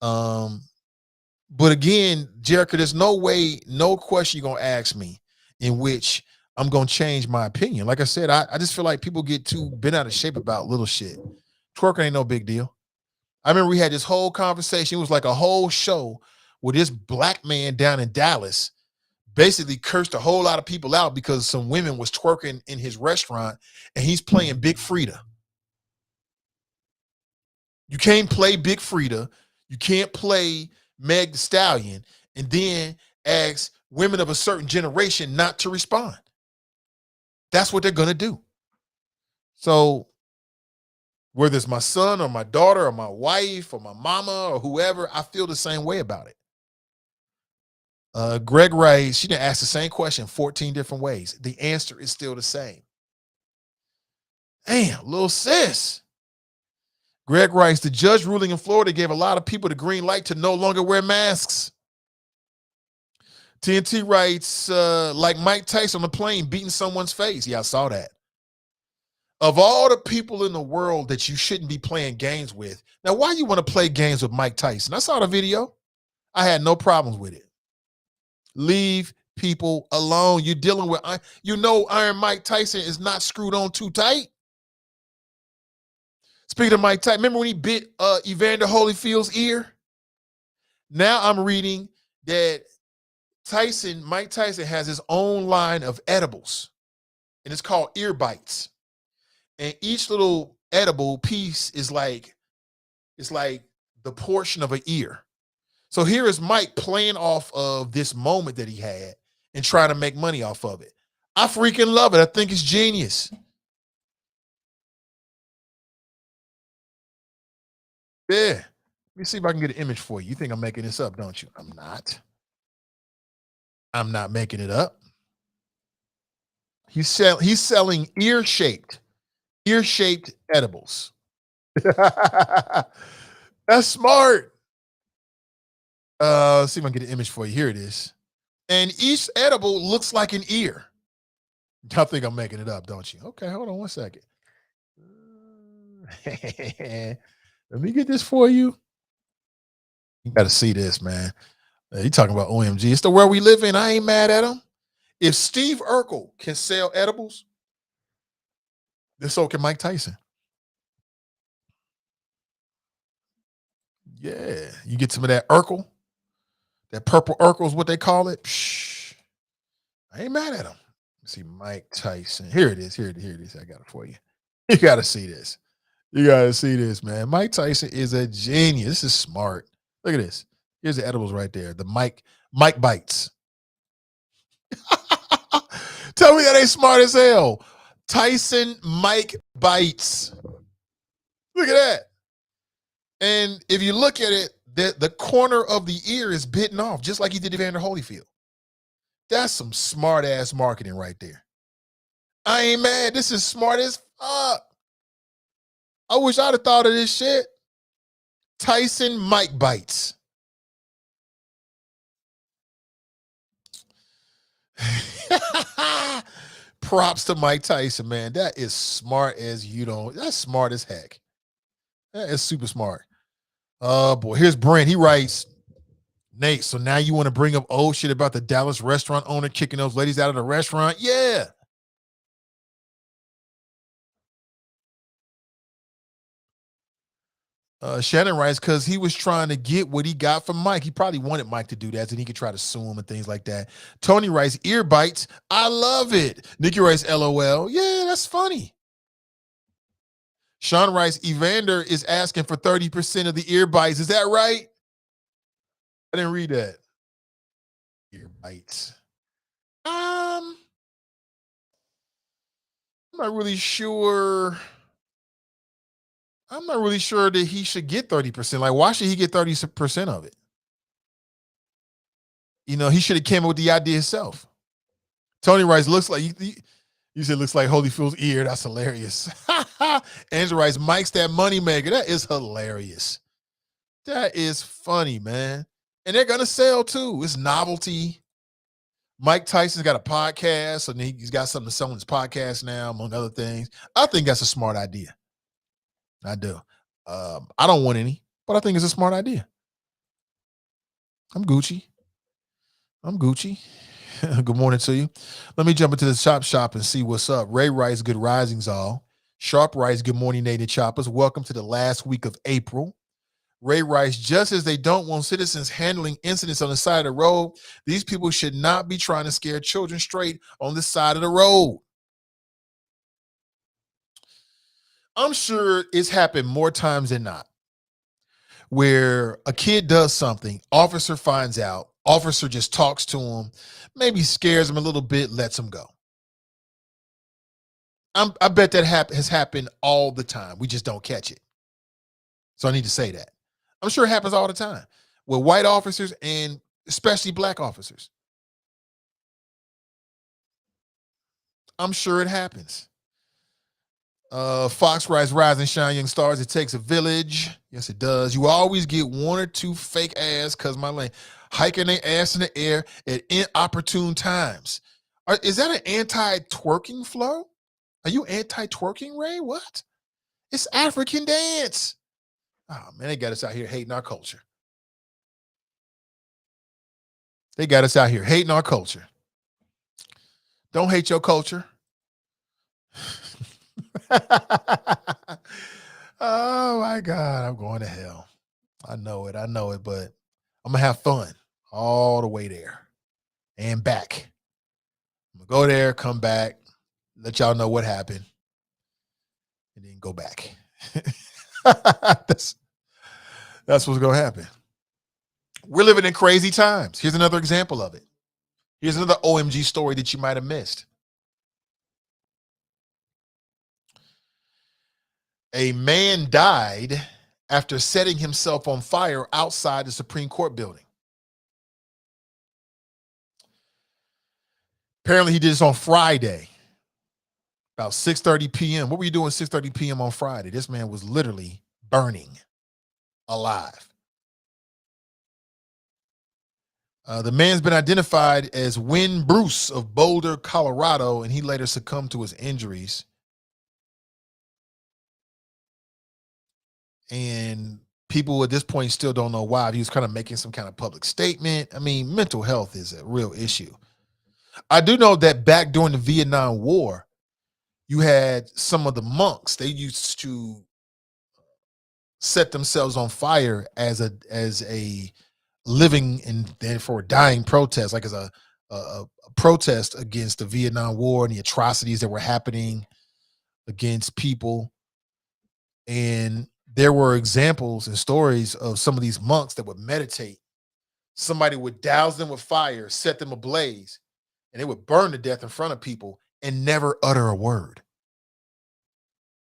But again, Jericho, there's no way, no question you're going to ask me in which I'm going to change my opinion. Like I said, I just feel like people get too bent out of shape about little shit. Twerking ain't no big deal. I remember we had this whole conversation. It was like a whole show where this black man down in Dallas basically cursed a whole lot of people out because some women was twerking in his restaurant and he's playing Big Frida. You can't play Big Frida. You can't play Meg Thee Stallion and then ask women of a certain generation not to respond. That's what they're going to do. So whether it's my son or my daughter or my wife or my mama or whoever, I feel the same way about it. Greg Ray, she didn't ask the same question 14 different ways. The answer is still the same. Damn, little sis. Greg writes, the judge ruling in Florida gave a lot of people the green light to no longer wear masks. TNT writes, like Mike Tyson on the plane beating someone's face. Yeah, I saw that. Of all the people in the world that you shouldn't be playing games with, now why you want to play games with Mike Tyson? I saw the video. I had no problems with it. Leave people alone. You're dealing with, Iron Mike Tyson is not screwed on too tight. Speaking of Mike Tyson, remember when he bit Evander Holyfield's ear? Now I'm reading that Mike Tyson has his own line of edibles, and it's called ear bites. And each little edible piece is like, it's like the portion of an ear. So here is Mike playing off of this moment that he had and trying to make money off of it. I freaking love it. I think it's genius. Yeah. Let me see if I can get an image for you. You think I'm making this up, don't you? I'm not. I'm not making it up. He's selling ear-shaped edibles. That's smart. Let's see if I can get an image for you. Here it is. And each edible looks like an ear. I think I'm making it up, don't you? Okay, hold on one second. Let me get this for you. You got to see this, man. You talking about OMG. It's the world we live in. I ain't mad at him. If Steve Urkel can sell edibles, then so can Mike Tyson. Yeah. You get some of that Urkel. That purple Urkel is what they call it. Psh, I ain't mad at him. Let's see, Mike Tyson. Here it is. Here it is. I got it for you. You got to see this. You got to see this, man. Mike Tyson is a genius. This is smart. Look at this. Here's the edibles right there. The Mike bites. Tell me that ain't smart as hell. Tyson Mike bites. Look at that. And if you look at it, the corner of the ear is bitten off, just like he did Evander Holyfield. That's some smart ass marketing right there. I ain't mad. This is smart as fuck. I wish I'd have thought of this shit. Tyson Mike bites. Props to Mike Tyson, man. That is smart as you don't. That's smart as heck. That is super smart. Oh boy, here's Brent. He writes, Nate, so now you want to bring up old shit about the Dallas restaurant owner kicking those ladies out of the restaurant? Yeah. Shannon writes, because he was trying to get what he got from Mike. He probably wanted Mike to do that so he could try to sue him and things like that. Tony writes, ear bites. I love it. Nikki writes, LOL. Yeah, that's funny. Sean writes, Evander is asking for 30% of the ear bites. Is that right? I didn't read that. Ear bites. I'm not really sure. I'm not really sure that he should get 30%. Like, why should he get 30% of it? You know, he should have came up with the idea himself. Tony writes, looks like you said looks like Holyfield's ear. That's hilarious. Andrew writes, Mike's that money maker. That is hilarious. That is funny, man. And they're gonna sell too. It's novelty. Mike Tyson's got a podcast, and he's got something to sell on his podcast now, among other things. I think that's a smart idea. I do. I don't want any, but I think it's a smart idea. I'm Gucci. Good morning to you. Let me jump into the shop and see what's up. Ray writes, good risings all. Sharp writes, good morning, Nathan Choppas. Welcome to the last week of April. Ray writes, just as they don't want citizens handling incidents on the side of the road, these people should not be trying to scare children straight on the side of the road. I'm sure it's happened more times than not, where a kid does something, officer finds out, officer just talks to him, maybe scares him a little bit, lets him go. I bet that has happened all the time. We just don't catch it. So I need to say that. I'm sure it happens all the time with white officers and especially black officers. I'm sure it happens. Fox writes, rise and shine, young stars. It takes a village. Yes, it does. You always get one or two fake ass, cause my lane, hiking their ass in the air at inopportune times. Is that an anti-twerking flow? Are you anti-twerking, Ray? What? It's African dance. Oh, man, they got us out here hating our culture. Don't hate your culture. Oh, my God. I'm going to hell. I know it, but I'm going to have fun all the way there and back. I'm going to go there, come back, let y'all know what happened, and then go back. That's what's going to happen. We're living in crazy times. Here's another example of it. Here's another OMG story that you might have missed. A man died after setting himself on fire outside the Supreme Court building. Apparently, he did this on Friday, about 6:30 p.m. What were you doing 6:30 p.m. on Friday? This man was literally burning alive. The man's been identified as Wynn Bruce of Boulder, Colorado, and he later succumbed to his injuries. And people at this point still don't know why. He was kind of making some kind of public statement. I mean, mental health is a real issue. I do know that back during the Vietnam War, you had some of the monks. They used to set themselves on fire as a living and therefore dying protest, like as a protest against the Vietnam War and the atrocities that were happening against people. And there were examples and stories of some of these monks that would meditate. Somebody would douse them with fire, set them ablaze, and they would burn to death in front of people and never utter a word.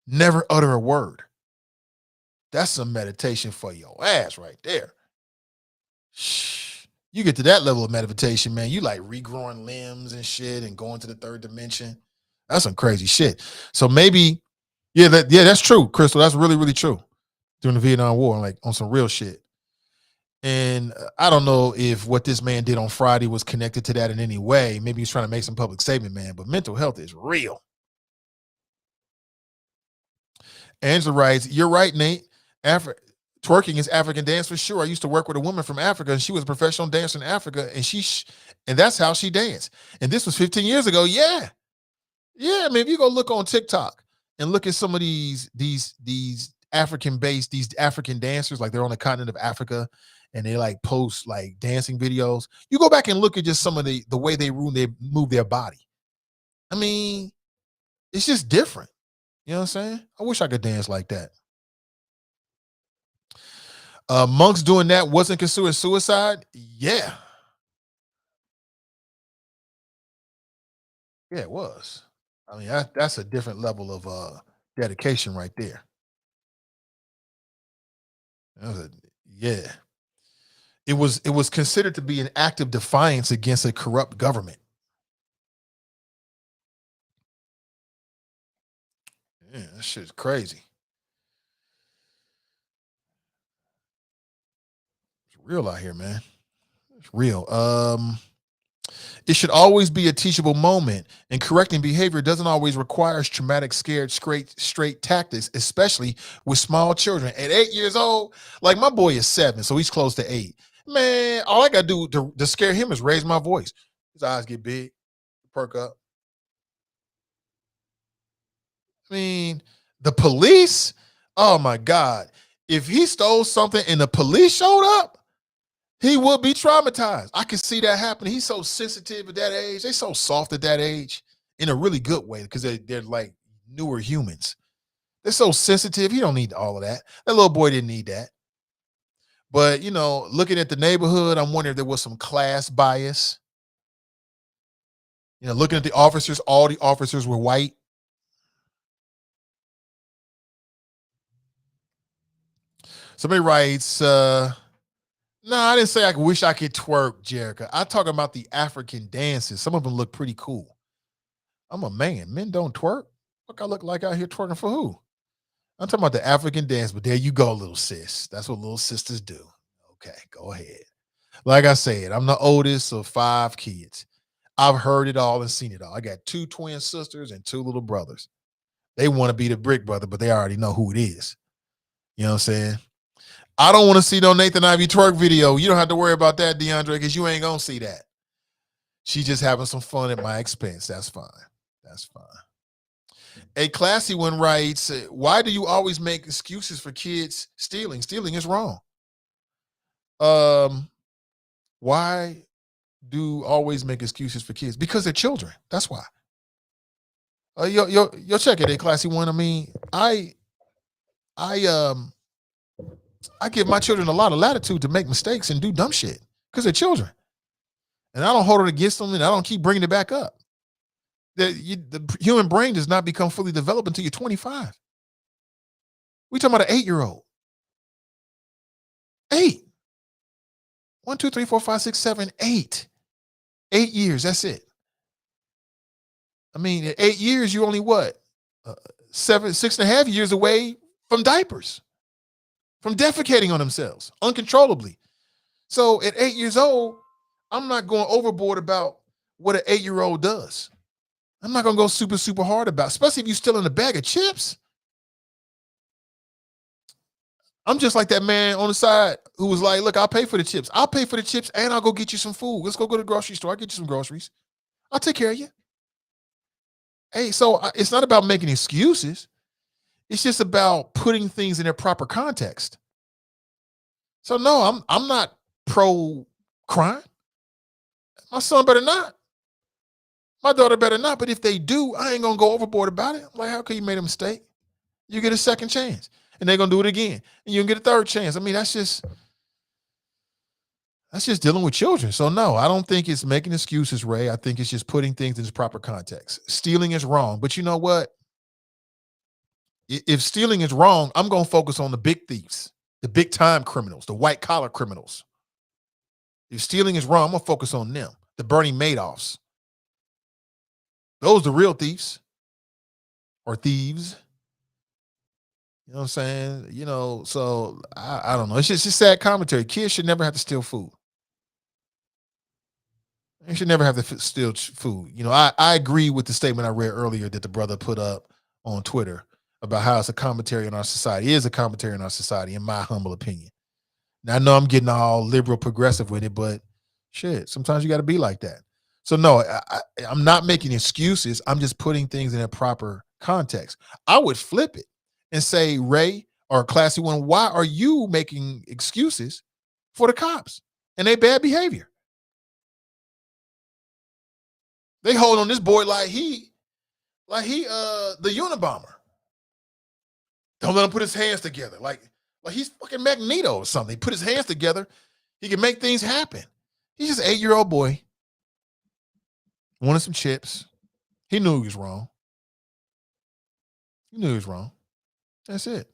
Never utter a word. That's some meditation for your ass right there. Shh. You get to that level of meditation, man, you like regrowing limbs and shit and going to the third dimension. That's some crazy shit. So maybe, that's true, Crystal. That's really, really true. During the Vietnam War, like on some real shit. And I don't know if what this man did on Friday was connected to that in any way. Maybe he's trying to make some public statement, man, but mental health is real. Angela writes, you're right, Nate. Twerking is African dance for sure. I used to work with a woman from Africa, and she was a professional dancer in Africa, and that's how she danced. And this was 15 years ago. Yeah. I mean, if you go look on TikTok and look at some of these African-based, these African dancers, like they're on the continent of Africa, and they like post like dancing videos. You go back and look at just some of the way they move their body. I mean, it's just different. You know what I'm saying? I wish I could dance like that. Monks doing that wasn't considered suicide? Yeah. Yeah, it was. I mean, that's a different level of dedication right there. It was considered to be an act of defiance against a corrupt government. Yeah, that shit's crazy. It's real out here, man. It's real. It should always be a teachable moment, and correcting behavior doesn't always require traumatic, scared, straight tactics, especially with small children. At 8 years old, like my boy is 7, so he's close to 8. Man, all I got to do to scare him is raise my voice. His eyes get big, perk up. I mean, the police, oh my God. If he stole something and the police showed up, he would be traumatized. I can see that happening. He's so sensitive at that age. They're so soft at that age in a really good way because they're like newer humans. They're so sensitive. He don't need all of that. That little boy didn't need that. But, you know, looking at the neighborhood, I'm wondering if there was some class bias. You know, looking at the officers, all the officers were white. Somebody writes, no, I didn't say I wish I could twerk, Jerica. I talk about the African dances. Some of them look pretty cool. I'm a man. Men don't twerk. Look, I look like out here twerking for who? I'm talking about the African dance, but there you go, little sis. That's what little sisters do. Okay, go ahead. Like I said, I'm the oldest of 5 kids. I've heard it all and seen it all. I got 2 twin sisters and 2 little brothers. They want to be the brick brother, but they already know who it is. You know what I'm saying? I don't want to see no Nathan Ivey twerk video. You don't have to worry about that, DeAndre, because you ain't going to see that. She just having some fun at my expense. That's fine. That's fine. A classy one writes, why do you always make excuses for kids stealing? Stealing is wrong. Why do always make excuses for kids? Because they're children. That's why. You'll check it, a classy one. I mean, I give my children a lot of latitude to make mistakes and do dumb shit because they're children. And I don't hold it against them and I don't keep bringing it back up. The human brain does not become fully developed until you're 25. We're talking about an 8-year-old. 8. 1, 2, 3, 4, 5, 6, 7, 8. 8 years, that's it. I mean, at 8 years, you only what? 6.5 years away from diapers, from defecating on themselves uncontrollably. So at 8 years old, I'm not going overboard about what an 8-year-old does. I'm not going to go super, super hard about, especially if you're still in a bag of chips. I'm just like that man on the side who was like, look, I'll pay for the chips. I'll pay for the chips and I'll go get you some food. Let's go to the grocery store. I'll get you some groceries. I'll take care of you. Hey, so it's not about making excuses. It's just about putting things in their proper context. So no, I'm not pro crime. My son better not. My daughter better not. But if they do, I ain't gonna go overboard about it. I'm like, how can you make a mistake? You get a second chance, and they're gonna do it again, and you can get a third chance. I mean, that's just dealing with children. So no, I don't think it's making excuses, Ray. I think it's just putting things in its proper context. Stealing is wrong, but you know what? If stealing is wrong, I'm gonna focus on the big thieves, the big time criminals, the white collar criminals. If stealing is wrong, I'm gonna focus on them, the Bernie Madoffs. Those are the real thieves or thieves. You know what I'm saying? You know, so I don't know. It's just sad commentary. Kids should never have to steal food. They should never have to steal food. You know, I agree with the statement I read earlier that the brother put up on Twitter about how it's a commentary on our society. It is a commentary on our society, in my humble opinion. Now, I know I'm getting all liberal progressive with it, but shit, sometimes you got to be like that. So no, I'm not making excuses. I'm just putting things in a proper context. I would flip it and say, Ray or Classy One, why are you making excuses for the cops and their bad behavior? They hold on this boy like he the Unabomber. Don't let him put his hands together. Like he's fucking Magneto or something. He put his hands together. He can make things happen. He's just an 8-year-old boy. Wanted some chips. He knew he was wrong. He knew he was wrong. That's it.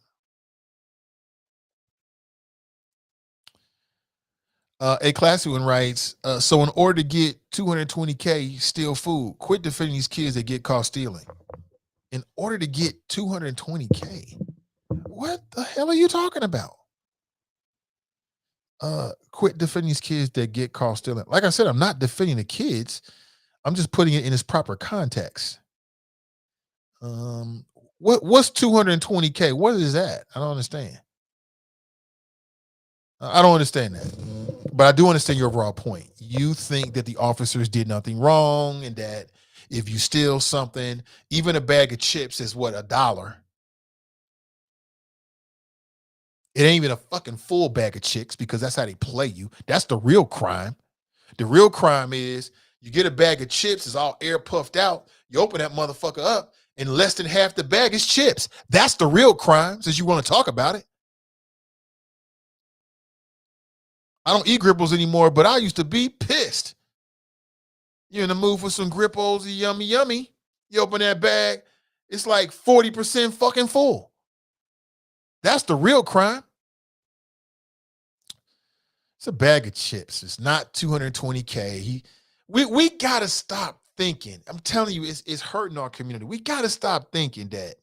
A classy one writes, so in order to get $220K, steal food, quit defending these kids that get caught stealing. In order to get $220K, what the hell are you talking about? Quit defending these kids that get caught stealing. Like I said, I'm not defending the kids. I'm just putting it in its proper context. What's 220K? What is that? I don't understand. I don't understand that. But I do understand your overall point. You think that the officers did nothing wrong and that if you steal something, even a bag of chips is what, $1. It ain't even a fucking full bag of chips because that's how they play you. That's the real crime. The real crime is you get a bag of chips, it's all air puffed out. You open that motherfucker up and less than half the bag is chips. That's the real crime, since you want to talk about it. I don't eat Gripples anymore, but I used to be pissed. You're in the mood for some Gripples, yummy, yummy. You open that bag, it's like 40% fucking full. That's the real crime. It's a bag of chips. It's not 220K. We gotta stop thinking. I'm telling you, it's hurting our community. We gotta stop thinking that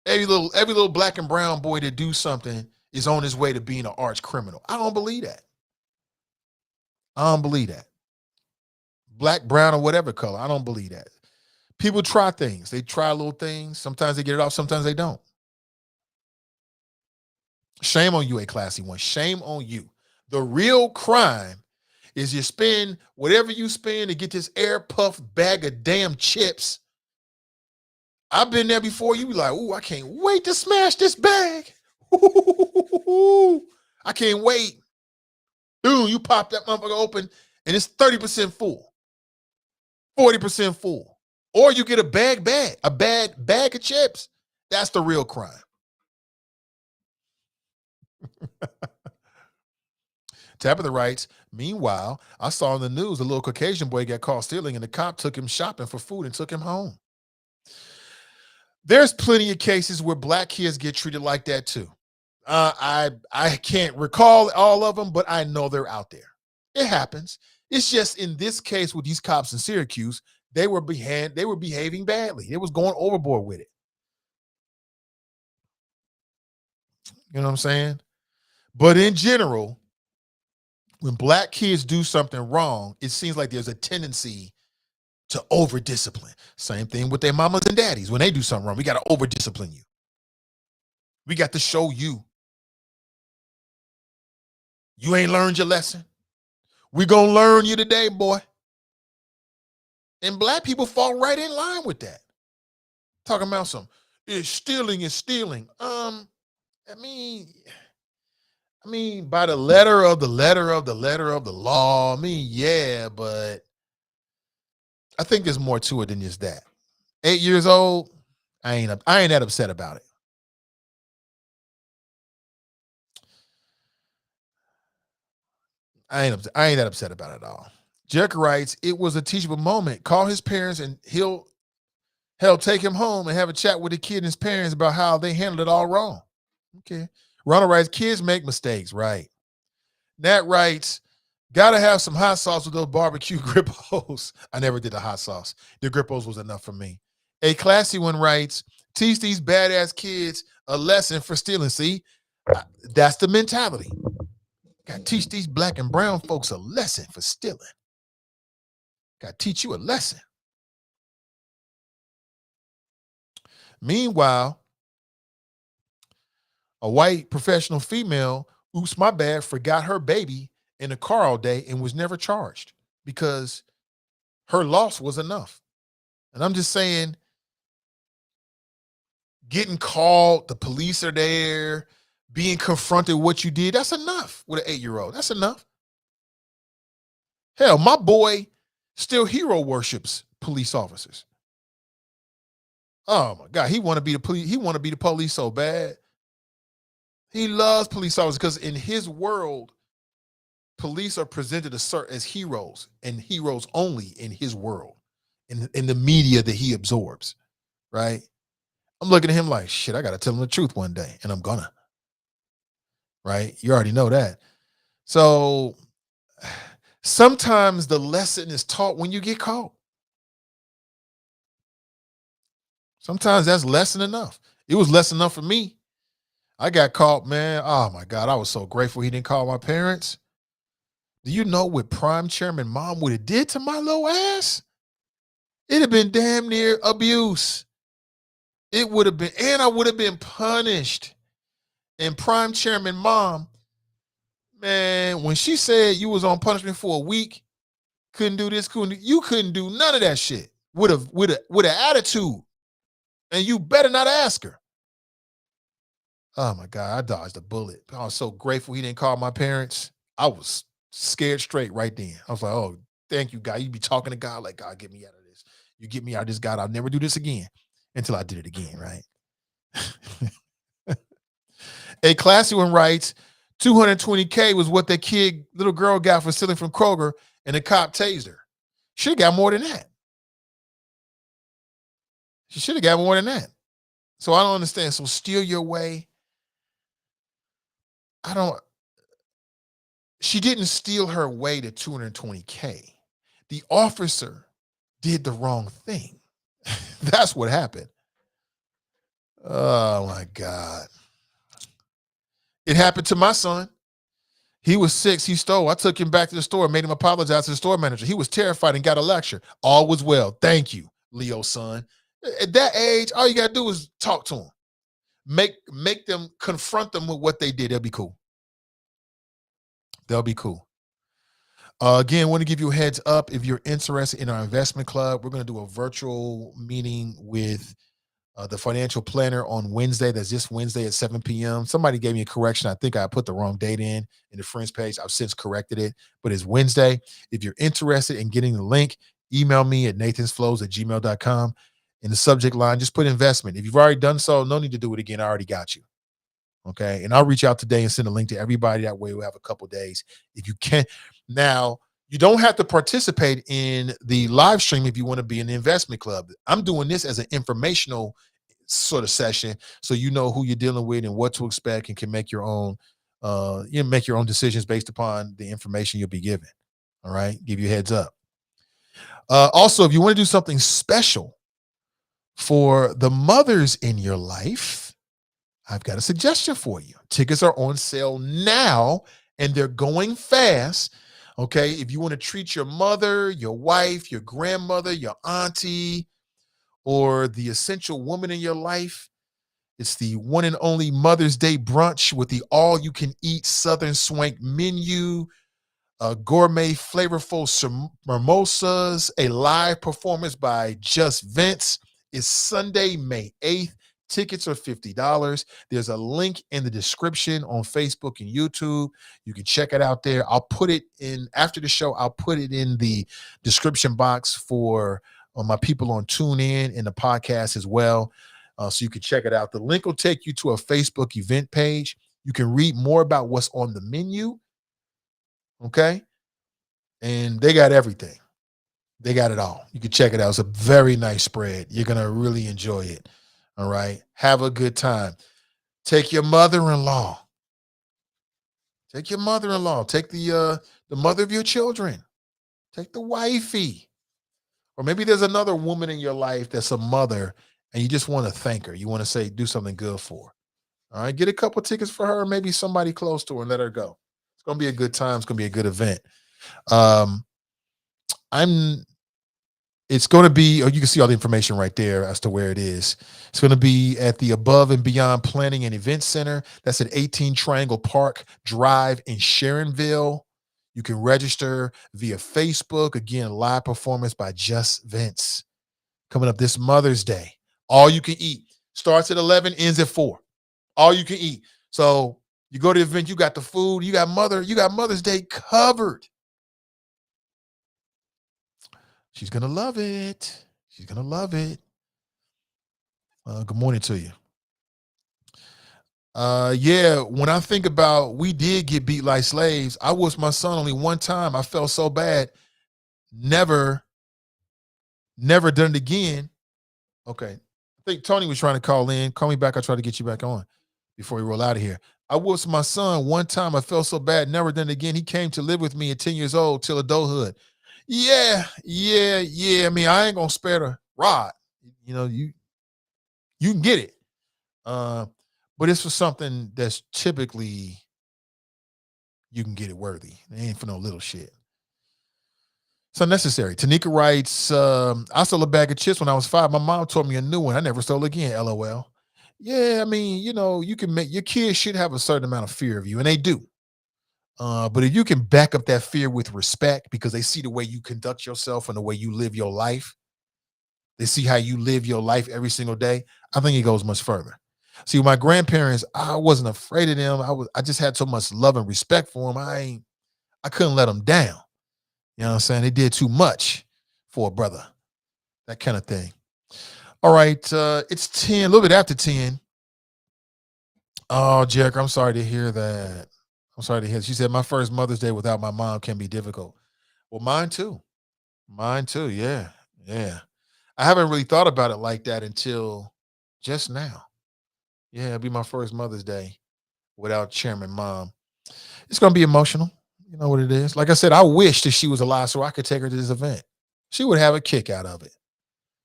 every little black and brown boy that do something is on his way to being an arch criminal. I don't believe that. I don't believe that. Black, brown, or whatever color. I don't believe that. People try things. They try little things. Sometimes they get it off. Sometimes they don't. Shame on you, a classy one. Shame on you. The real crime is you spend whatever you spend to get this air puffed bag of damn chips. I've been there before. You be like, ooh, I can't wait to smash this bag. Ooh, I can't wait. Dude, you pop that motherfucker open and it's 30% full, 40% full. Or you get a bad bag of chips. That's the real crime. Tabitha writes, meanwhile, I saw in the news a little Caucasian boy got caught stealing and the cop took him shopping for food and took him home. There's plenty of cases where black kids get treated like that too. I can't recall all of them, but I know they're out there. It happens. It's just in this case with these cops in Syracuse, they were behaving badly. They was going overboard with it. You know what I'm saying? But in general, when black kids do something wrong, it seems like there's a tendency to over discipline. Same thing with their mamas and daddies. When they do something wrong, we got to over discipline you. We got to show you. You ain't learned your lesson. We gonna learn you today, boy. And black people fall right in line with that. Talking about some, it's stealing is stealing. I mean, by the letter of the law, yeah, but I think there's more to it than just that. 8 years old, I ain't that upset about it. I ain't that upset about it at all. Jerk writes, it was a teachable moment. Call his parents and he'll take him home and have a chat with the kid and his parents about how they handled it all wrong. Okay. Ronald writes, kids make mistakes, right? Nat writes, gotta have some hot sauce with those barbecue Grippos. I never did the hot sauce. The Grippos was enough for me. A classy one writes, teach these badass kids a lesson for stealing. See, that's the mentality. Gotta teach these black and brown folks a lesson for stealing. Gotta teach you a lesson. Meanwhile, a white professional female, oops, my bad, forgot her baby in the car all day and was never charged because her loss was enough. And I'm just saying, getting called, the police are there, being confronted with what you did, that's enough with an 8-year-old. That's enough. Hell, my boy still hero worships police officers. Oh my God, he want to be the police. He want to be the police so bad. He loves police officers because in his world, police are presented as heroes and heroes only in his world, in the media that he absorbs, right? I'm looking at him like, shit, I got to tell him the truth one day, and I'm gonna. Right? You already know that. So sometimes the lesson is taught when you get caught. Sometimes that's lesson enough. It was lesson enough for me. I got caught, man. Oh my God. I was so grateful he didn't call my parents. Do you know what Prime Chairman Mom would have did to my little ass? It'd have been damn near abuse. It would have been, and I would have been punished. And Prime Chairman Mom, man, when she said you was on punishment for a week, couldn't do this, you couldn't do none of that shit with an attitude. And you better not ask her. Oh my God, I dodged a bullet. I was so grateful he didn't call my parents. I was scared straight right then. I was like, oh, thank you, God. You be talking to God like, God, get me out of this. You get me out of this, God. I'll never do this again until I did it again, right? A classy one writes, $220K was what that little girl got for stealing from Kroger, and the cop tased her. Should have got more than that. She should have got more than that. So I don't understand. So steal your way. She didn't steal her way to $220K. The officer did the wrong thing. That's what happened. Oh my God. It happened to my son. He was 6. He stole. I took him back to the store, made him apologize to the store manager. He was terrified and got a lecture. All was well. Thank you, Leo's son. At that age, all you got to do is talk to them. Make them, confront them with what they did. They'll be cool. They'll be cool. Again, want to give you a heads up. If you're interested in our investment club, we're going to do a virtual meeting with the financial planner on Wednesday. That's this Wednesday at 7 p.m. Somebody gave me a correction. I think I put the wrong date in the friends page. I've since corrected it, but it's Wednesday. If you're interested in getting the link, email me at nathansflows@gmail.com. In the subject line, just put investment. If you've already done so, no need to do it again. I already got you. Okay. And I'll reach out today and send a link to everybody. That way we'll have a couple days. If you can. Now, you don't have to participate in the live stream if you want to be in the investment club. I'm doing this as an informational sort of session, so you know who you're dealing with and what to expect, and can make your own make your own decisions based upon the information you'll be given. All right. Give you a heads up. Also, if you want to do something special for the mothers in your life, I've got a suggestion for you. Tickets are on sale now, and they're going fast. Okay, if you want to treat your mother, your wife, your grandmother, your auntie, or the essential woman in your life, it's the one and only Mother's Day brunch with the all-you-can-eat Southern Swank menu, gourmet flavorful mimosas, a live performance by Just Vince. It's Sunday, May 8th. Tickets are $50. There's a link in the description on Facebook and YouTube. You can check it out there. I'll put it in after the show. I'll put it in the description box for my people on TuneIn and the podcast as well. So you can check it out. The link will take you to a Facebook event page. You can read more about what's on the menu. Okay. And they got everything. They got it all. You can check it out. It's a very nice spread. You're going to really enjoy it. All right. Have a good time. Take your mother-in-law. Take your mother-in-law. Take the mother of your children. Take the wifey. Or maybe there's another woman in your life that's a mother and you just want to thank her. You want to say, do something good for her. All right. Get a couple tickets for her, maybe somebody close to her, and let her go. It's going to be a good time. It's going to be a good event. It's going to be, you can see all the information right there as to where it is. It's going to be at the Above and Beyond Planning and Event Center. That's at 18 Triangle Park Drive in Sharonville. You can register via Facebook. Again, live performance by Just Vince. Coming up this Mother's Day. All you can eat. Starts at 11, ends at 4. All you can eat. So you go to the event, you got the food, you got Mother's Day covered. She's going to love it. She's going to love it. Good morning to you. Yeah, when I think about we did get beat like slaves, I whooped my son only one time. I felt so bad. Never done it again. Okay. I think Tony was trying to call in. Call me back. I'll try to get you back on before we roll out of here. I whooped my son one time. I felt so bad. Never done it again. He came to live with me at 10 years old till adulthood. Yeah. I mean, I ain't gonna spare the rod. You know, you can get it. But it's for something that's typically you can get it worthy. It ain't for no little shit. It's unnecessary. Tanika writes, I stole a bag of chips when I was 5. My mom told me a new one. I never stole again, LOL. Yeah, I mean, you can make your kids should have a certain amount of fear of you, and they do. But if you can back up that fear with respect because they see the way you conduct yourself and the way you live your life, they see how you live your life every single day, I think it goes much further. See, my grandparents, I wasn't afraid of them. I just had so much love and respect for them. I couldn't let them down. You know what I'm saying? They did too much for a brother. That kind of thing. All right. It's 10, a little bit after 10. Oh, Jericho, I'm sorry to hear that. I'm sorry to hear. She said, my first Mother's Day without my mom can be difficult. Well, mine too. Mine too. Yeah. Yeah. I haven't really thought about it like that until just now. Yeah, it'll be my first Mother's Day without Chairman Mom. It's going to be emotional. You know what it is. Like I said, I wish that she was alive so I could take her to this event. She would have a kick out of it.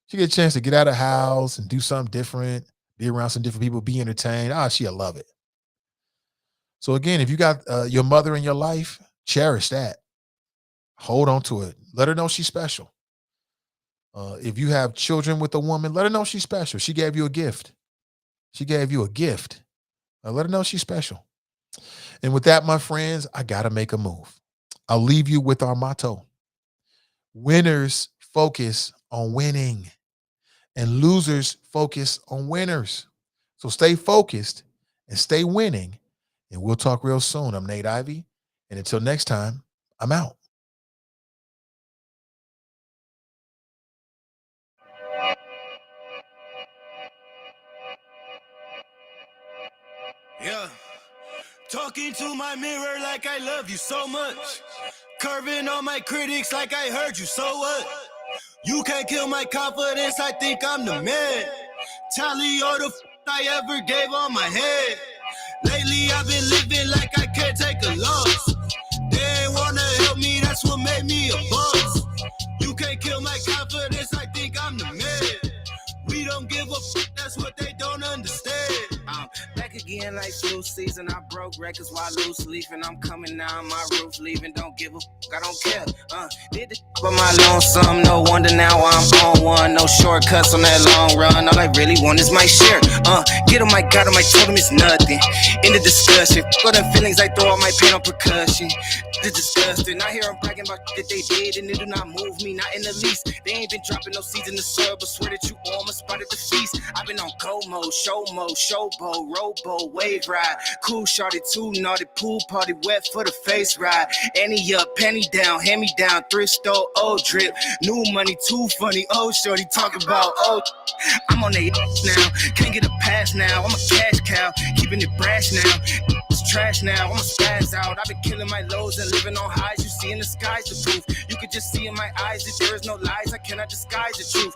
She get a chance to get out of the house and do something different, be around some different people, be entertained. She'll love it. So again, if you got your mother in your life, cherish that. Hold on to it. Let her know she's special. If you have children with a woman, let her know she's special. She gave you a gift. She gave you a gift. Let her know she's special. And with that, my friends, I got to make a move. I'll leave you with our motto. Winners focus on winning and losers focus on winners. So stay focused and stay winning. And we'll talk real soon. I'm Nate Ivey. And until next time, I'm out. Yeah. Talking to my mirror like I love you so much. Curving on my critics like I heard you, so what? You can't kill my confidence, I think I'm the man. Tally all the I ever gave on my head. Lately I've been living like I can't take a loss. They ain't wanna help me, that's what made me a boss. You can't kill my confidence, I think I'm the man. We don't give a that's what they don't understand. Back again like flu season, I broke records while loose leafing. I'm coming down my roof, leaving, don't give a I don't care. Did the but my lonesome, no wonder now I'm on one. No shortcuts on that long run, all I really want is my share. Get on my God, on my told him it's nothing. In the discussion, for the feelings I throw all my pain on percussion. It's disgusting, I hear them bragging about that they did and it do not move me, not in the least. They ain't been dropping no seeds in the soil, but swear that you almost spotted the feast. I've been on go mode, showboat, rowboat, wave ride. Cool shorty, too naughty, pool party, wet for the face ride. Annie up, penny down, hand me down, thrift store, old drip. New money, too funny, old shorty, talk about old. I'm on they now, can't get a pass now. I'm a cash cow, keeping it brash now. It's trash now, I'ma spaz out. I've been killing my lows and living on highs. You see in the skies the proof. You could just see in my eyes that there is no lies. I cannot disguise the truth.